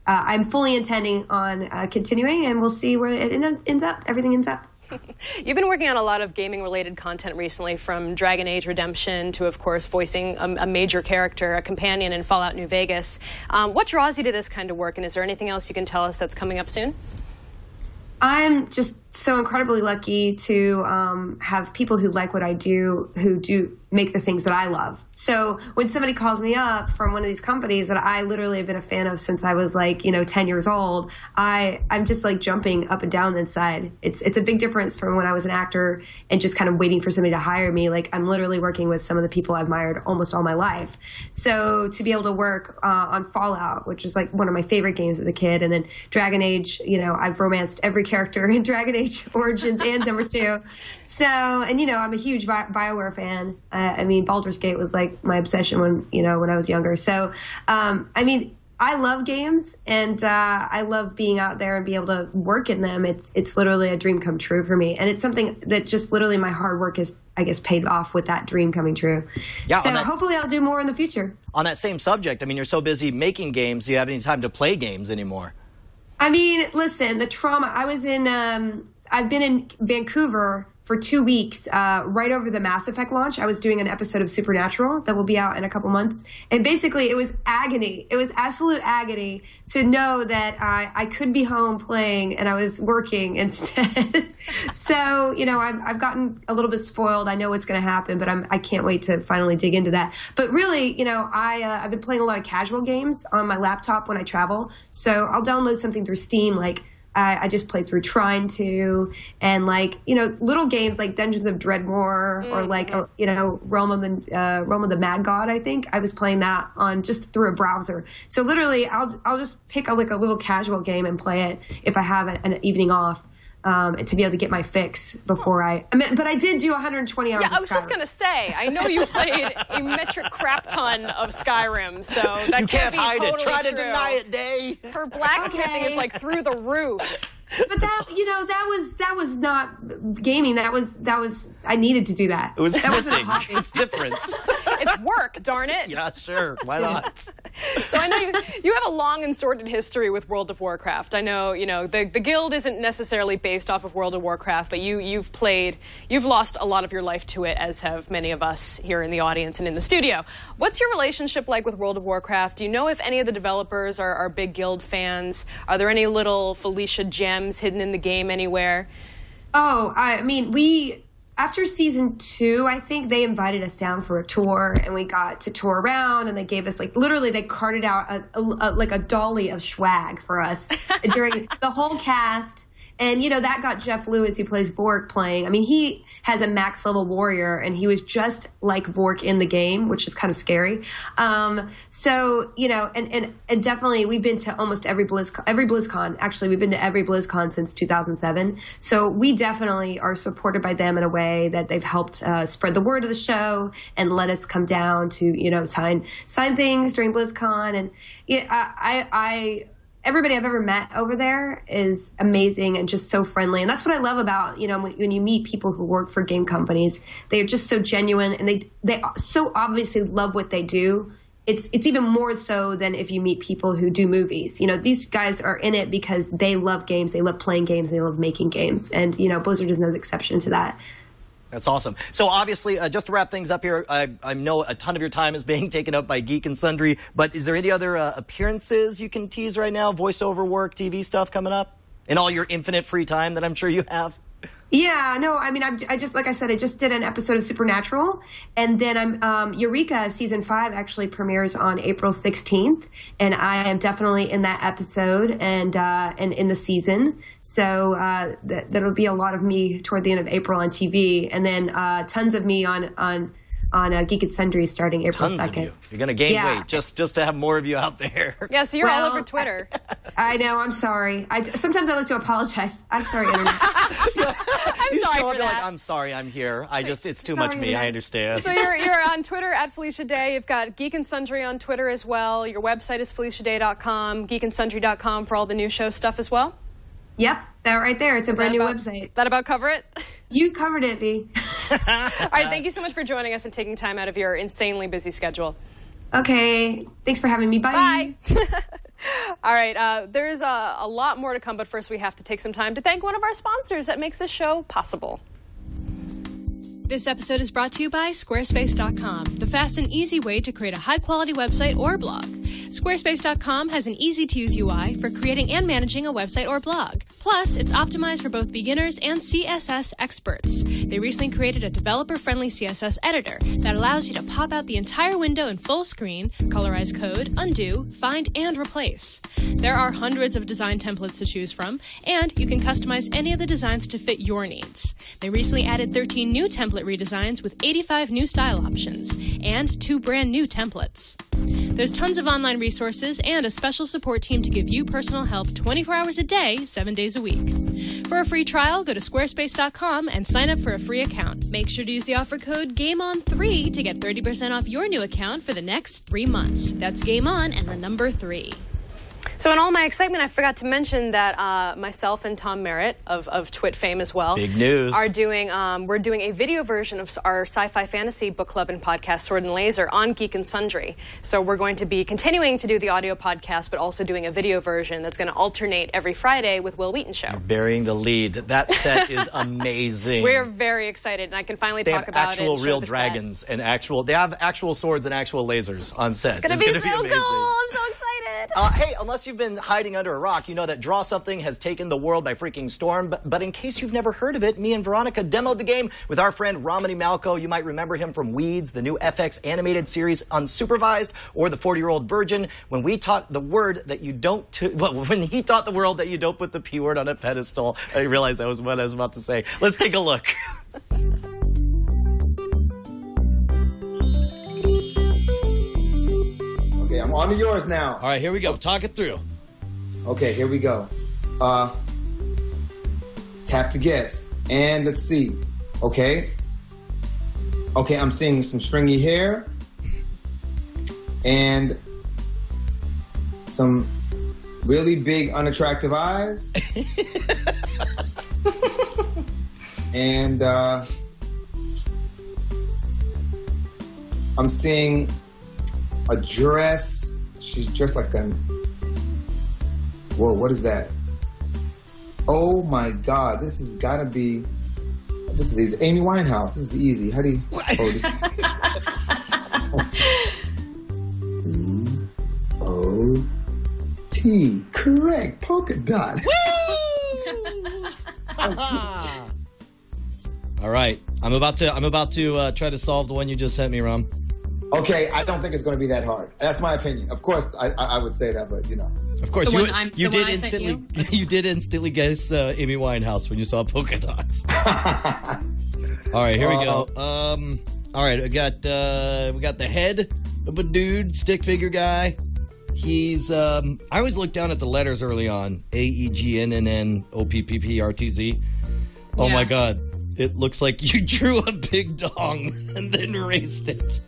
I'm fully intending on continuing, and we'll see where it ends up. Everything ends up. You've been working on a lot of gaming-related content recently, from Dragon Age Redemption to, of course, voicing a major character, a companion in Fallout New Vegas. What draws you to this kind of work, and is there anything else you can tell us that's coming up soon? I'm just so incredibly lucky to have people who like what I do, who do make the things that I love. So when somebody calls me up from one of these companies that I literally have been a fan of since I was like, you know, 10 years old, I'm just like jumping up and down inside. It's a big difference from when I was an actor and just kind of waiting for somebody to hire me. Like, I'm literally working with some of the people I've admired almost all my life. So to be able to work on Fallout, which is like one of my favorite games as a kid, and then Dragon Age, you know, I've romanced every character in Dragon Age Origins and number 2. So, and you know, I'm a huge BioWare fan. I mean, Baldur's Gate was like my obsession when I was younger. So, I mean, I love games, and I love being out there and being able to work in them. It's literally a dream come true for me, and it's something that just literally my hard work is, I guess, paid off with that dream coming true. Yeah, so hopefully I'll do more in the future. On that same subject, I mean, you're so busy making games, do you have any time to play games anymore? I mean, listen, the trauma. I've been in Vancouver for 2 weeks, right over the Mass Effect launch. I was doing an episode of Supernatural that will be out in a couple months. And basically, it was agony. It was absolute agony to know that I could be home playing and I was working instead. So, you know, I've gotten a little bit spoiled. I know what's going to happen, but I can't wait to finally dig into that. But really, you know, I've been playing a lot of casual games on my laptop when I travel. So I'll download something through Steam, like I just played through Trine 2, and like, you know, little games like Dungeons of Dreadmore or like, you know, Realm of the Mad God. I think I was playing that on just through a browser. So literally, I'll just pick a little casual game and play it if I have an evening off. To be able to get my fix before but I did do 120 hours of Skyrim. Yeah, I was just going to say, I know you played a metric crap ton of Skyrim, so that you can't be hide totally it. Try true. to deny it, Day. Her blacksmithing is like through the roof. But that, you know, that was not gaming. That was I needed to do that. It was that wasn't a hobby. It's different. It's work, darn it. Yeah, sure. Why not? So I know you have a long and sordid history with World of Warcraft. I know, you know, the Guild isn't necessarily based off of World of Warcraft, but you've lost a lot of your life to it, as have many of us here in the audience and in the studio. What's your relationship like with World of Warcraft? Do you know if any of the developers are big Guild fans? Are there any little Felicia gems hidden in the game anywhere? Oh, I mean, after season 2, I think they invited us down for a tour, and we got to tour around, and they gave us, like, literally they carted out like a dolly of swag for us during the whole cast. And, you know, that got Jeff Lewis, who plays Vork, playing. I mean, he has a max level warrior, and he was just like Vork in the game, which is kind of scary. So, you know, and definitely we've been to almost every BlizzCon. Actually, we've been to every BlizzCon since 2007. So we definitely are supported by them in a way that they've helped spread the word of the show and let us come down to, you know, sign things during BlizzCon. And yeah, everybody I've ever met over there is amazing and just so friendly. And that's what I love about, you know, when you meet people who work for game companies. They're just so genuine, and they so obviously love what they do. It's even more so than if you meet people who do movies. You know, these guys are in it because they love games, they love playing games, they love making games. And, you know, Blizzard is no exception to that. That's awesome. So obviously, just to wrap things up here, I know a ton of your time is being taken up by Geek and Sundry, but is there any other appearances you can tease right now? Voiceover work, TV stuff coming up? In all your infinite free time that I'm sure you have? Yeah, no, I mean, I just, like I said, I just did an episode of Supernatural, and then Eureka season 5 actually premieres on April 16th, and I am definitely in that episode and in the season. So that'll be a lot of me toward the end of April on TV, and then tons of me on Geek and Sundry starting April 2nd. You're going to gain weight just to have more of you out there. Yeah, so you're all over Twitter. I know, I'm sorry. Sometimes I like to apologize. I'm sorry, Internet. I'm sorry for that. Like, I'm sorry, I'm here. It's too much me. I understand. So you're on Twitter at Felicia Day. You've got Geek and Sundry on Twitter as well. Your website is FeliciaDay.com, geekandsundry.com for all the new show stuff as well. Yep, that right there. It's a brand new website. That about cover it? You covered it, B. All right, thank you so much for joining us and taking time out of your insanely busy schedule. Okay, thanks for having me. Bye. All right, there's a lot more to come, but first we have to take some time to thank one of our sponsors that makes this show possible. This episode is brought to you by Squarespace.com, the fast and easy way to create a high-quality website or blog. Squarespace.com has an easy-to-use UI for creating and managing a website or blog. Plus, it's optimized for both beginners and CSS experts. They recently created a developer-friendly CSS editor that allows you to pop out the entire window in full screen, colorize code, undo, find, and replace. There are hundreds of design templates to choose from, and you can customize any of the designs to fit your needs. They recently added 13 new template redesigns with 85 new style options and 2 brand new templates. There's tons of online resources and a special support team to give you personal help 24 hours a day, 7 days a week. For a free trial, go to squarespace.com and sign up for a free account. Make sure to use the offer code GAMEON3 to get 30% off your new account for the next 3 months. That's Game On and the number 3. So in all my excitement, I forgot to mention that myself and Tom Merritt of TWiT fame as well, big news, are doing we're doing a video version of our sci-fi fantasy book club and podcast Sword and Laser on Geek and Sundry. So we're going to be continuing to do the audio podcast, but also doing a video version that's going to alternate every Friday with Will Wheaton Show. You're burying the lead. That set is amazing. We're very excited, and I can finally talk about it. They have actual real dragons and they have actual swords and actual lasers on set. It's going to be so cool. I'm so excited. Hey, unless you've been hiding under a rock, you know that Draw Something has taken the world by freaking storm. But in case you've never heard of it, me and Veronica demoed the game with our friend Romany Malco. You might remember him from Weeds, the new FX animated series Unsupervised, or The 40-Year-Old Virgin. When we taught the word that you don't, when he taught the world that you don't put the P word on a pedestal, I realized that was what I was about to say. Let's take a look. Okay, I'm on to yours now. All right, here we go. Talk it through. Okay, here we go. Tap to guess. And let's see. Okay. Okay, I'm seeing some stringy hair. And some really big, unattractive eyes. And I'm seeing a dress. She's dressed like a... Whoa, what is that? Oh my God, this has gotta be... This is easy. Amy Winehouse. This is easy. How do you... Oh, this... D-O-T. Correct. Polka dot. All right. I'm about to try to solve the one you just sent me, Rom. Okay, I don't think it's going to be that hard. That's my opinion. Of course, I would say that, but you know. Of course, you did instantly guess Amy Winehouse when you saw polka dots. All right, here we go. All right, we got the head of a dude, stick figure guy. He's I always look down at the letters early on. AEGNNNOPPPRTZ. Oh my God. It looks like you drew a big dong and then erased it.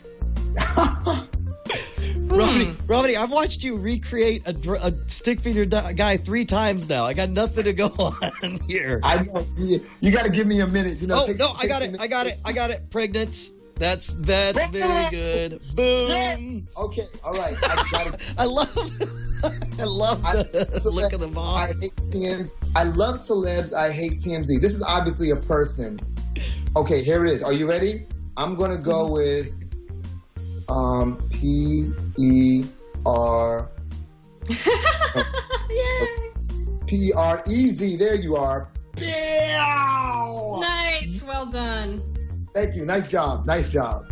Romany, I've watched you recreate a stick figure guy 3 times now. I got nothing to go on here. I know. You got to give me a minute. You know. I got it. Pregnant. That's very good. Boom. Yeah. Okay. All right. I got it. I love the look of the ball. I hate TMZ. I love celebs. I hate TMZ. This is obviously a person. Okay, here it is. Are you ready? I'm gonna go with P-E-R. Yay. P-R-E-Z. There you are. Well done. Thank you. Nice job. Nice job.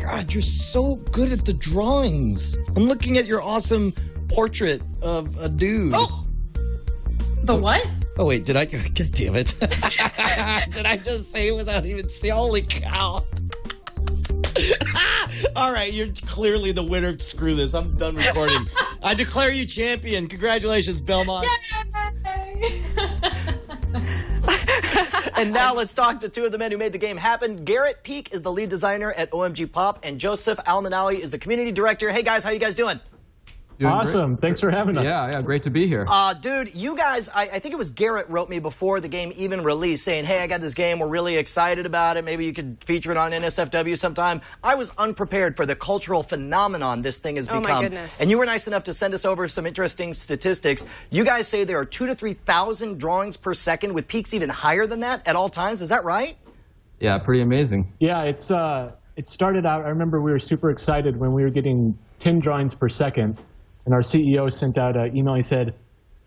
God, you're so good at the drawings. I'm looking at your awesome portrait of a dude. Oh! The what? Oh, wait, did I? God damn it. Did I just say it without even saying? Holy cow. All right, you're clearly the winner. Screw this. I'm done recording. I declare you champion. Congratulations, Belmont. Yay! And now let's talk to two of the men who made the game happen. Garrett Peak is the lead designer at OMGPOP, and Joseph Alminawi is the community director. Hey, guys, how you guys doing? Doing awesome. Great. Thanks for having us. Yeah, great to be here. Dude, you guys, I think it was Garrett wrote me before the game even released saying, hey, I got this game. We're really excited about it. Maybe you could feature it on NSFW sometime. I was unprepared for the cultural phenomenon this thing has become. Oh, my goodness. And you were nice enough to send us over some interesting statistics. You guys say there are 2,000 to 3,000 drawings per second with peaks even higher than that at all times. Is that right? Yeah, pretty amazing. Yeah, it started out, I remember we were super excited when we were getting 10 drawings per second. And our CEO sent out an email. He said,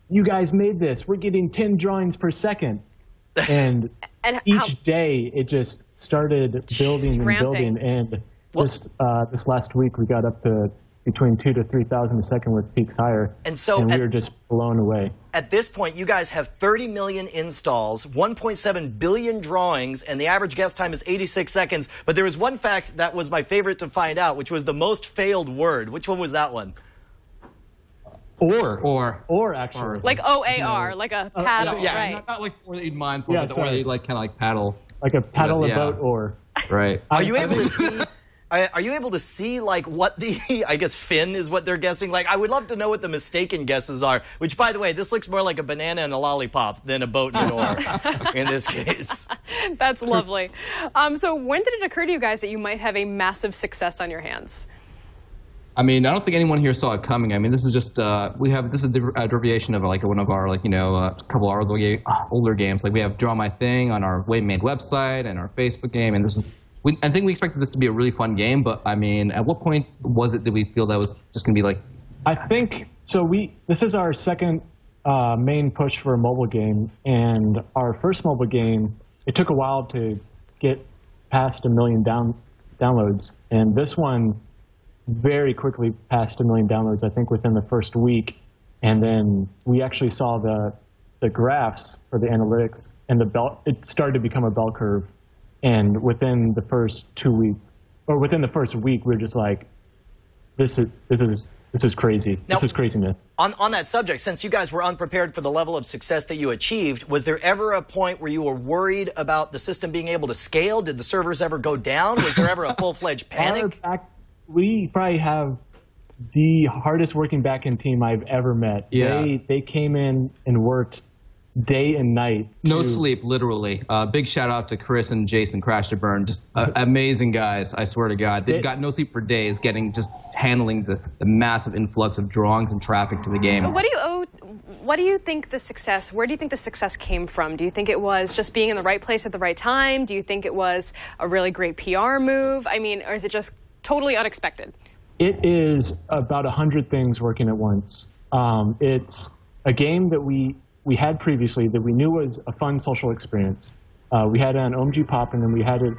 you guys made this. We're getting 10 drawings per second. And each day, it just started building and building. And this last week, we got up to between 2,000 to 3,000 a second with peaks higher. And so we were just blown away. At this point, you guys have 30 million installs, 1.7 billion drawings, and the average guest time is 86 seconds. But there was one fact that was my favorite to find out, which was the most failed word. Which one was that one? Or actually. Like OAR, like a paddle, yeah, right. not like or that you'd mine for, but or that you like kind of like paddle. Like a paddle a boat or. Right. Are you able to see? Are you able to see like what the I guess fin is what they're guessing? Like I would love to know what the mistaken guesses are. Which, by the way, this looks more like a banana and a lollipop than a boat and an oar in this case. That's lovely. So when did it occur to you guys that you might have a massive success on your hands? I mean, I don't think anyone here saw it coming. I mean, this is just this is a abbreviation of like one of our a couple of our older games. Like we have Draw My Thing on our Made website and our Facebook game, and I think we expected this to be a really fun game. But I mean, at what point was it that we feel that was just going to be like? I think so. This is our second main push for a mobile game, and our first mobile game, it took a while to get past 1 million downloads, and this one very quickly passed 1 million downloads, I think, within the first week. And then we actually saw the graphs for the analytics, and it started to become a bell curve. And within the first 2 weeks, or within the first week, we were just like, this is crazy. Now, this is craziness. On that subject, since you guys were unprepared for the level of success that you achieved, was there ever a point where you were worried about the system being able to scale? Did the servers ever go down? Was there ever a full-fledged panic? We probably have the hardest working back-end team I've ever met. Yeah. They came in and worked day and night. No sleep, literally. Big shout out to Chris and Jason Crash to Burn. Just amazing guys, I swear to God. They've got no sleep for days handling the massive influx of drawings and traffic to the game. What do you think the success, where do you think the success came from? Do you think it was just being in the right place at the right time? Do you think it was a really great PR move? I mean, or is it just totally unexpected? It is about 100 things working at once. It's a game that we had previously that we knew was a fun social experience. We had it on OMGPOP, and then we had it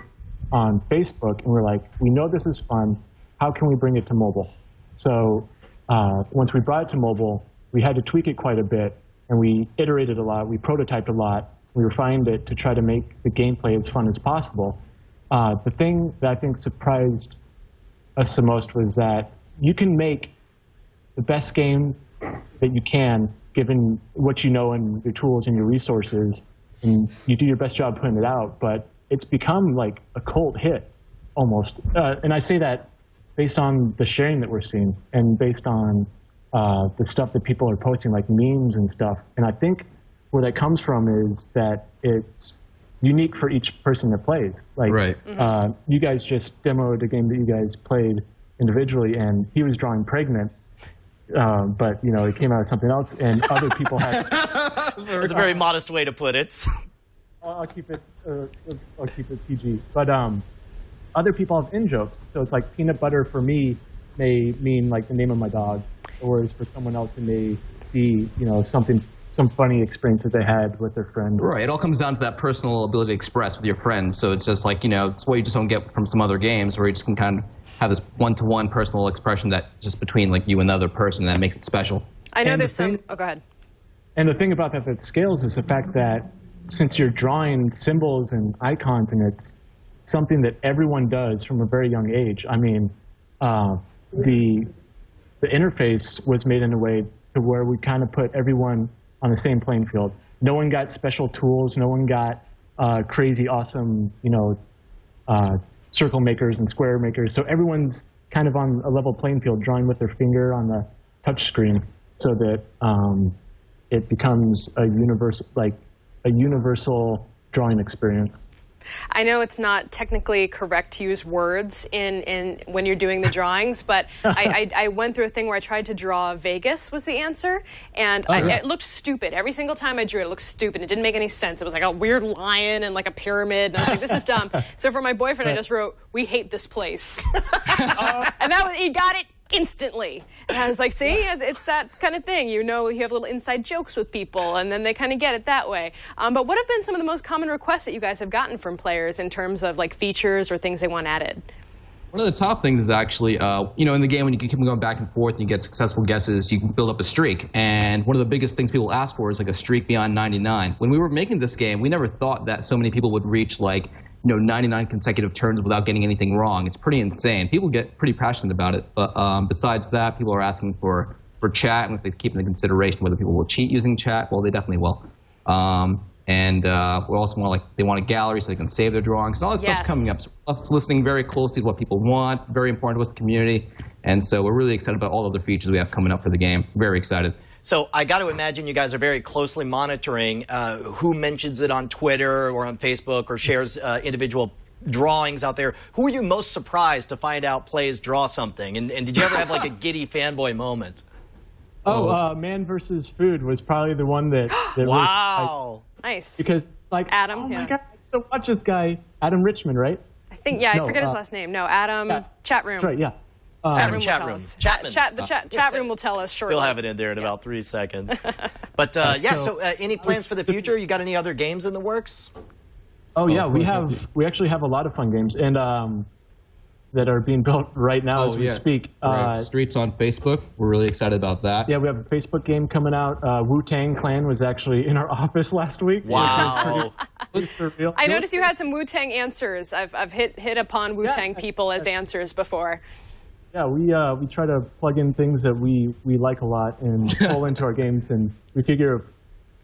on Facebook, and we're like, we know this is fun. How can we bring it to mobile? So once we brought it to mobile, we had to tweak it quite a bit, and we iterated a lot. We prototyped a lot. We refined it to try to make the gameplay as fun as possible. The thing that I think surprised us the most was that you can make the best game that you can given what you know and your tools and your resources, and you do your best job putting it out, but it's become like a cult hit almost. And I say that based on the sharing that we're seeing and based on the stuff that people are posting, like memes and stuff. And I think where that comes from is that it's unique for each person that plays. Like, right. You guys just demoed a game that you guys played individually, and he was drawing pregnant, but it came out of something else, and other people had. It's a very modest way to put it. I'll keep it PG. But other people have in-jokes, so it's like peanut butter for me may mean like the name of my dog, whereas for someone else it may be something some funny experiences they had with their friend. Right. It all comes down to that personal ability to express with your friends. So it's just like, it's what you just don't get from some other games where you just can kind of have this one-to-one personal expression that just between like you and the other person that makes it special. I know there's some... Oh, go ahead. And the thing about that scales is the fact that since you're drawing symbols and icons and it's something that everyone does from a very young age, I mean, the interface was made in a way to where we kind of put everyone on the same playing field. No one got special tools. No one got crazy, awesome, circle makers and square makers. So everyone's kind of on a level playing field, drawing with their finger on the touch screen, so that it becomes a universal drawing experience. I know it's not technically correct to use words in when you're doing the drawings, but I went through a thing where I tried to draw Vegas was the answer, and it looked stupid. Every single time I drew it, it looked stupid. It didn't make any sense. It was like a weird lion and like a pyramid, and I was like, this is dumb. So for my boyfriend, I just wrote, "We hate this place." And he got it instantly. And I was like, see, it's that kind of thing. You have little inside jokes with people, and then they kind of get it that way. But what have been some of the most common requests that you guys have gotten from players in terms of like features or things they want added? One of the top things is actually, in the game when you keep going back and forth and you get successful guesses, you can build up a streak. And one of the biggest things people ask for is like a streak beyond 99. When we were making this game, we never thought that so many people would reach like 99 consecutive turns without getting anything wrong. It's pretty insane. People get pretty passionate about it. But besides that, people are asking for chat, and if they keep into consideration whether people will cheat using chat, well, they definitely will. And we also they want a gallery so they can save their drawings. And all that stuff's coming up. So us listening very closely to what people want, very important to us, the community. And so we're really excited about all the other features we have coming up for the game. Very excited. So I got to imagine you guys are very closely monitoring who mentions it on Twitter or on Facebook or shares individual drawings out there. Who are you most surprised to find out plays Draw Something? And did you ever have like a giddy fanboy moment? Man vs. Food was probably the one that wow. Nice. Because Adam, oh my God, I still watch this guy, Adam Richmond, right? I think, I forget his last name. No, Adam, Chat Room. That's right, yeah. Chat room. Chat room will tell us shortly. We'll have it in there in about 3 seconds. But so any plans for the future? You got any other games in the works? Oh yeah, we actually have a lot of fun games and that are being built right now as we speak. Right. Streets on Facebook. We're really excited about that. Yeah, we have a Facebook game coming out. Wu-Tang Clan was actually in our office last week. Wow. I noticed you had some Wu-Tang answers. I've hit upon Wu-Tang people as answers before. Yeah, we try to plug in things that we like a lot and pull into our games, and we figure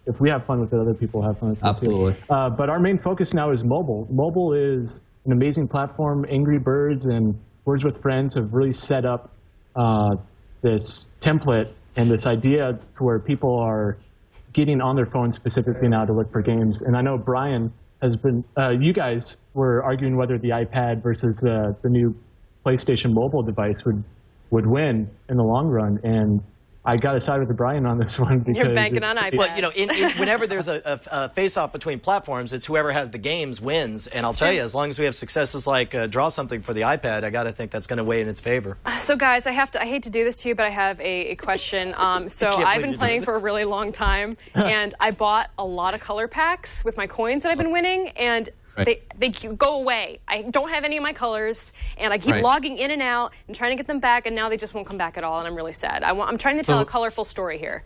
if we have fun with it, other people have fun with it. Absolutely. But our main focus now is mobile. Mobile is an amazing platform. Angry Birds and Words with Friends have really set up this template and this idea to where people are getting on their phones specifically now to look for games. And I know Brian has been, you guys were arguing whether the iPad versus the new PlayStation mobile device would win in the long run, and I got to side with Brian on this one because you're banking on iPad. Well, whenever there's a face-off between platforms, it's whoever has the games wins. And I'll tell you, as long as we have successes like Draw Something for the iPad, I got to think that's going to weigh in its favor. So, guys, I hate to do this to you, but I have a question. So I've been playing for a really long time, and I bought a lot of color packs with my coins that I've been winning, and they go away. I don't have any of my colors, and I keep logging in and out and trying to get them back, and now they just won't come back at all, and I'm really sad. I'm trying to tell a colorful story here.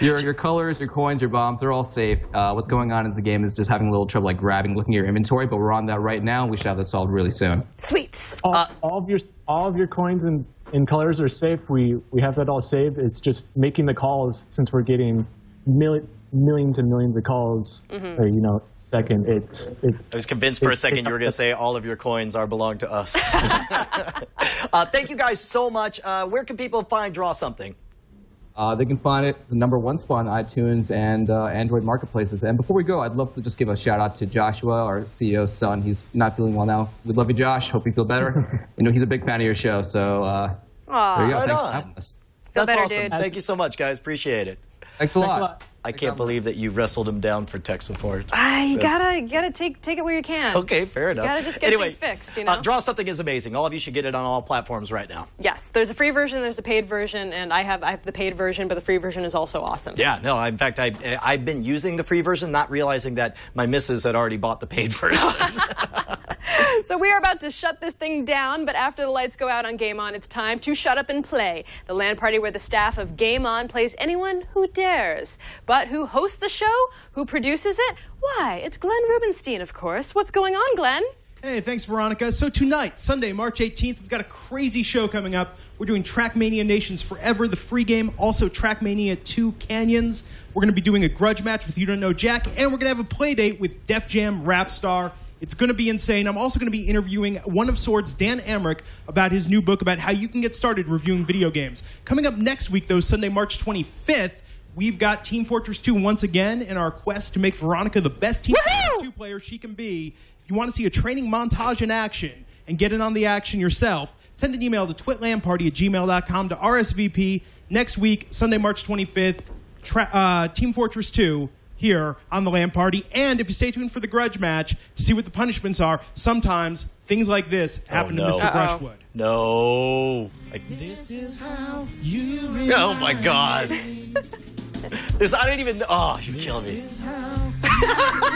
Your colors, your coins, your bombs, they're all safe. What's going on in the game is just having a little trouble looking at your inventory, but we're on that right now, and we should have this solved really soon. Sweet. All of your coins and colors are safe. We have that all saved. It's just making the calls, since we're getting millions and millions of calls, second. I was convinced for a second you were going to say all of your coins belong to us. Thank you guys so much. Where can people find Draw Something? They can find it the #1 spot on iTunes and Android marketplaces. And before we go, I'd love to just give a shout out to Joshua, our CEO's son. He's not feeling well now. We love you, Josh. Hope you feel better. He's a big fan of your show. So there you go. Thanks for having us. Feel better, awesome. dude. Thank you so much, guys. Appreciate it. Thanks a lot. I can't believe that you wrestled him down for tech support. You gotta take it where you can. Okay, fair enough. You gotta just get things fixed, you know? Draw Something is amazing. All of you should get it on all platforms right now. Yes, there's a free version, there's a paid version, and I have the paid version, but the free version is also awesome. Yeah, no, in fact, I've been using the free version, not realizing that my missus had already bought the paid version. So we are about to shut this thing down, but after the lights go out on Game On, it's time to shut up and play. The LAN party where the staff of Game On plays anyone who dares. But who hosts the show? Who produces it? Why, it's Glenn Rubenstein, of course. What's going on, Glenn? Hey, thanks, Veronica. So tonight, Sunday, March 18th, we've got a crazy show coming up. We're doing Trackmania Nations Forever, the free game, also Trackmania 2 Canyons. We're going to be doing a grudge match with You Don't Know Jack, and we're going to have a play date with Def Jam Rap Star. It's going to be insane. I'm also going to be interviewing One of Swords' Dan Amrich about his new book about how you can get started reviewing video games. Coming up next week, though, Sunday, March 25th, we've got Team Fortress 2 once again in our quest to make Veronica the best Team Fortress 2 player she can be. If you want to see a training montage in action and get in on the action yourself, send an email to twitlandparty@gmail.com to RSVP. Next week, Sunday, March 25th, Team Fortress 2 here on the LAN party. And if you stay tuned for the grudge match to see what the punishments are, sometimes things like this happen to Mr. Brushwood. No. This is how you Oh, my God. I don't even know. Oh, you kill me.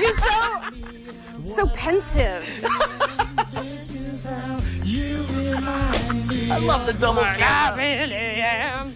You're so pensive. I love the double cap. I really am.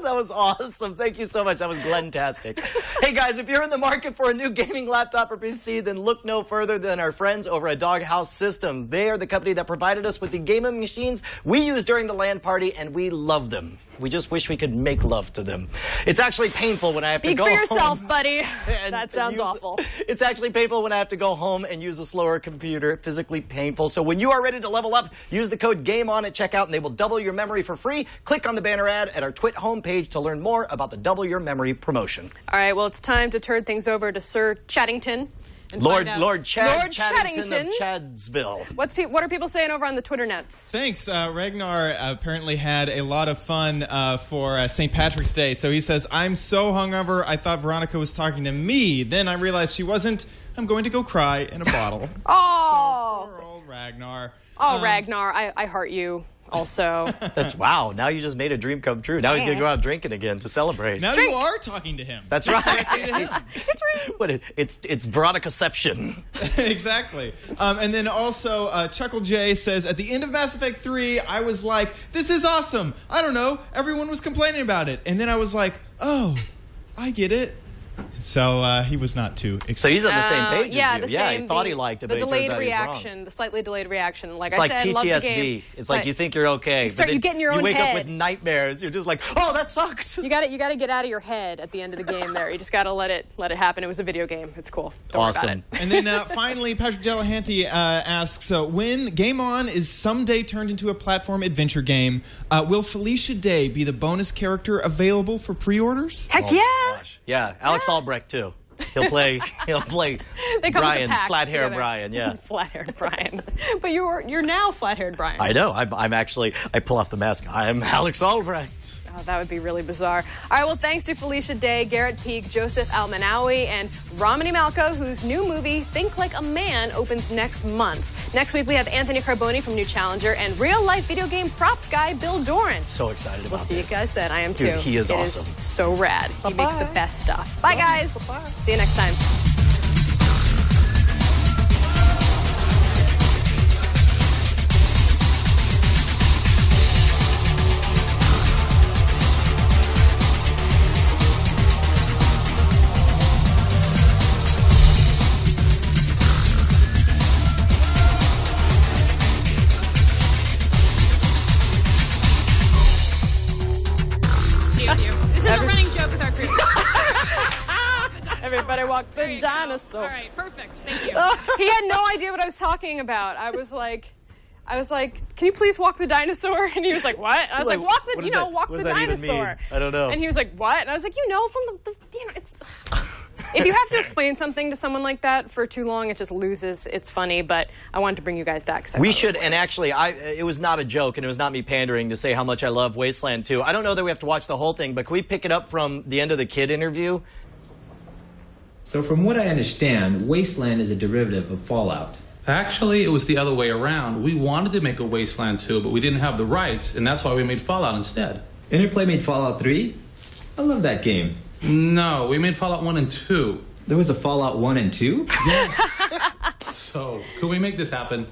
That was awesome. Thank you so much. That was Glenn-tastic. Hey, guys, if you're in the market for a new gaming laptop or PC, then look no further than our friends over at Dollhouse Systems. They are the company that provided us with the gaming machines we used during the LAN party, and we love them. We just wish we could make love to them. It's actually painful when I have to go home. Speak for yourself, buddy. That sounds awful. It's actually painful when I have to go home and use a slower computer. Physically painful. So when you are ready to level up, use the code GAMEON at checkout, and they will double your memory for free. Click on the banner ad at our TWiT homepage to learn more about the Double Your Memory promotion. All right, well, it's time to turn things over to Sir Chaddington. Lord Chaddington of Chadsville. What are people saying over on the Twitter nets? Thanks. Ragnar apparently had a lot of fun for St. Patrick's Day. So he says, I'm so hungover, I thought Veronica was talking to me. Then I realized she wasn't. I'm going to go cry in a bottle. Oh! So poor old Ragnar. Oh, Ragnar, I heart you. Also, that's wow. Now you just made a dream come true. Now he's going to go out drinking again to celebrate. Now you are talking to him. That's right. It's Veronicaception. Exactly. And then also, Chuckle J says, at the end of Mass Effect 3, I was like, this is awesome. I don't know. Everyone was complaining about it. And then I was like, oh, I get it. So he was not too excited. So he's on the same page as you. Same, he thought he liked it, but the delayed reaction, the slightly delayed reaction. Like I said, love the game. It's like you think you're okay. You get in your own head. You wake up with nightmares. You're just like, oh, that sucked. You got to get out of your head at the end of the game. There, you just got to let it happen. It was a video game. It's cool. Don't worry about it. And then finally, Patrick Delahanty asks, when Game On is someday turned into a platform adventure game, will Felicia Day be the bonus character available for pre-orders? Heck yeah! Gosh. Yeah, Alex Albrecht too. He'll play Brian, flat-haired Brian, yeah. Flat-haired Brian. But you're now flat-haired Brian. I know. I'm actually, I pull off the mask. I'm Alex Albrecht. Oh, that would be really bizarre. All right, well, thanks to Felicia Day, Garrett Peak, Joseph Alminawi, and Romany Malco, whose new movie, Think Like a Man, opens next month. Next week, we have Anthony Carboni from New Challenger and real-life video game props guy, Bill Doran. So excited about this. We'll see you guys then. I am too. Dude, he is awesome. It is so rad. Bye-bye. He makes the best stuff. Bye, guys. Bye-bye. See you next time. This is a running joke with our group. Everybody walk the dinosaur. All right, perfect. Thank you. He had no idea what I was talking about. I was like, can you please walk the dinosaur? And he was like, what? And I was like, walk the dinosaur. I don't know. And he was like, what? And I was like, from the it's. If you have to explain something to someone like that for too long, it just loses its funny. But I wanted to bring you guys that because we should. And actually, it was not a joke, and it was not me pandering to say how much I love Wasteland 2. I don't know that we have to watch the whole thing, but can we pick it up from the end of the kid interview? So from what I understand, Wasteland is a derivative of Fallout. Actually, it was the other way around. We wanted to make a Wasteland 2, but we didn't have the rights, and that's why we made Fallout instead. Interplay made Fallout 3? I love that game. No, we made Fallout 1 and 2. There was a Fallout 1 and 2? Yes. So, could we make this happen?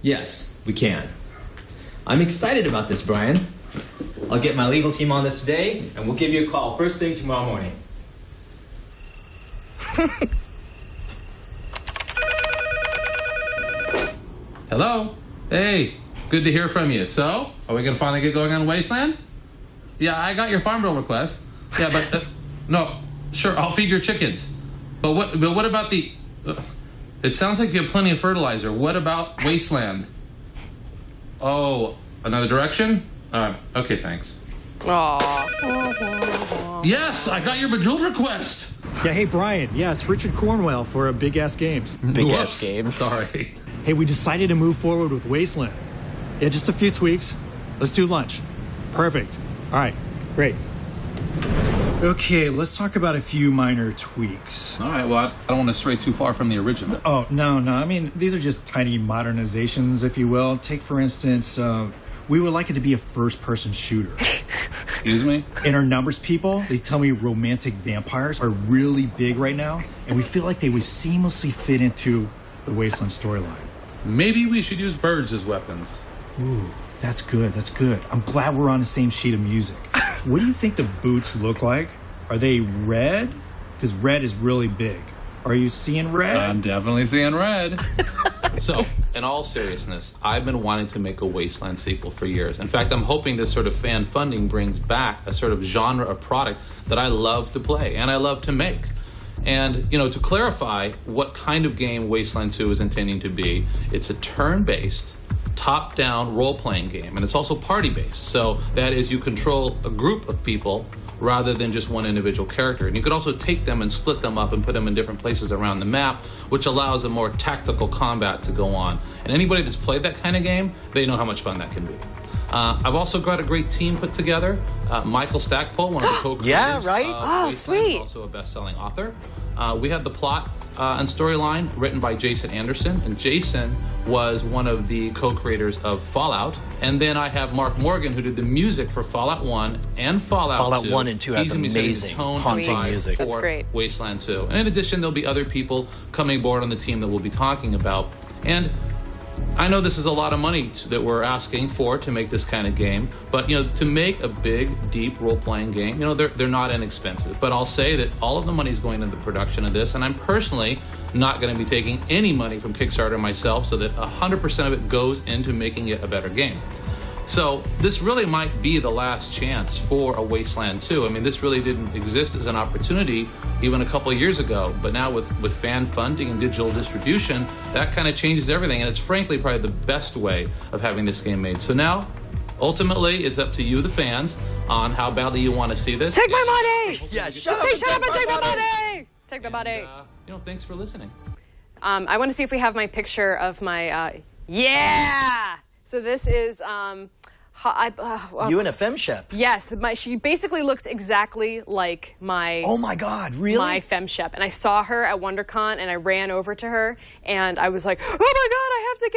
Yes, we can. I'm excited about this, Brian. I'll get my legal team on this today, and we'll give you a call first thing tomorrow morning. Hello? Hey, good to hear from you. So, are we going to finally get going on Wasteland? Yeah, I got your farm bill request. Yeah, but, no, sure, I'll feed your chickens. But what about the... it sounds like you have plenty of fertilizer. What about Wasteland? Oh, another direction? Okay, thanks. Aww. Yes, I got your Bejeweled request. Yeah, hey, Brian. Yeah, it's Richard Cornwell for Big Ass Games. Big Ass Games. Sorry. Hey, we decided to move forward with Wasteland. Yeah, just a few tweaks. Let's do lunch. Perfect. All right, great. Okay, let's talk about a few minor tweaks. All right, well, I don't want to stray too far from the original. Oh, no. I mean, these are just tiny modernizations, if you will. Take, for instance, we would like it to be a first-person shooter. Excuse me? And our numbers people, they tell me romantic vampires are really big right now, and we feel like they would seamlessly fit into the Wasteland storyline. Maybe we should use birds as weapons. Ooh, that's good, that's good. I'm glad we're on the same sheet of music. What do you think the boots look like? Are they red? Because red is really big. Are you seeing red? I'm definitely seeing red. So, in all seriousness, I've been wanting to make a Wasteland sequel for years. In fact, I'm hoping this sort of fan funding brings back a sort of genre of product that I love to play and I love to make. And, you know, to clarify what kind of game Wasteland 2 is intending to be, it's a turn-based, top-down role-playing game. And it's also party-based. So that is, you control a group of people rather than just one individual character. And you could also take them and split them up and put them in different places around the map, which allows a more tactical combat to go on. And anybody that's played that kind of game, they know how much fun that can be. I've also got a great team put together. Michael Stackpole, one of the co-creators. Yeah, right? Oh, sweet. Also a best-selling author. We had the plot and storyline written by Jason Anderson, and Jason was one of the co-creators of Fallout. And then I have Mark Morgan, who did the music for Fallout 1 and Fallout 2. Fallout 1 and 2 have amazing, haunting music. For That's great. Wasteland 2. And in addition, there'll be other people coming aboard on the team that we'll be talking about. And I know this is a lot of money that we're asking for to make this kind of game, but, you know, to make a big, deep role-playing game, you know, they're not inexpensive. But I'll say that all of the money is going into the production of this, and I'm personally not going to be taking any money from Kickstarter myself, so that 100% of it goes into making it a better game. So this really might be the last chance for a Wasteland 2. I mean, this really didn't exist as an opportunity even a couple of years ago, but now with fan funding and digital distribution, that kind of changes everything, and it's frankly probably the best way of having this game made. So now, ultimately, it's up to you, the fans, on how badly you want to see this. Take my money! Yeah, shut up and take my money! Take the money. You know, thanks for listening. I want to see if we have my picture of my, yeah! So this is, you in a femshep. Yes, she basically looks exactly like my... Oh my God, really? My femshep. And I saw her at WonderCon, and I ran over to her, and I was like, oh my God, I have to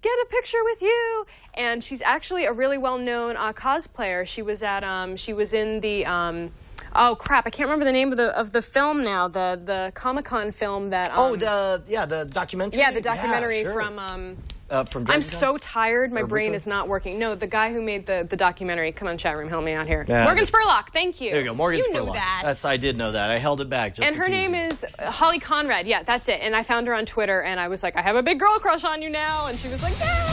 get a picture with you. And she's actually a really well-known cosplayer. She was at, she was in the, oh crap, I can't remember the name of the film now, the Comic-Con film that... the documentary? Yeah, the documentary from I'm so tired, my brain is not working. No, the guy who made the documentary. Come on, chat room, help me out here. Yeah, Morgan Spurlock, thank you. There you go, Morgan Spurlock. You knew that. I did know that. I held it back just and her name is Holly Conrad. Yeah, that's it. And I found her on Twitter, and I was like, I have a big girl crush on you now. And she was like, yeah.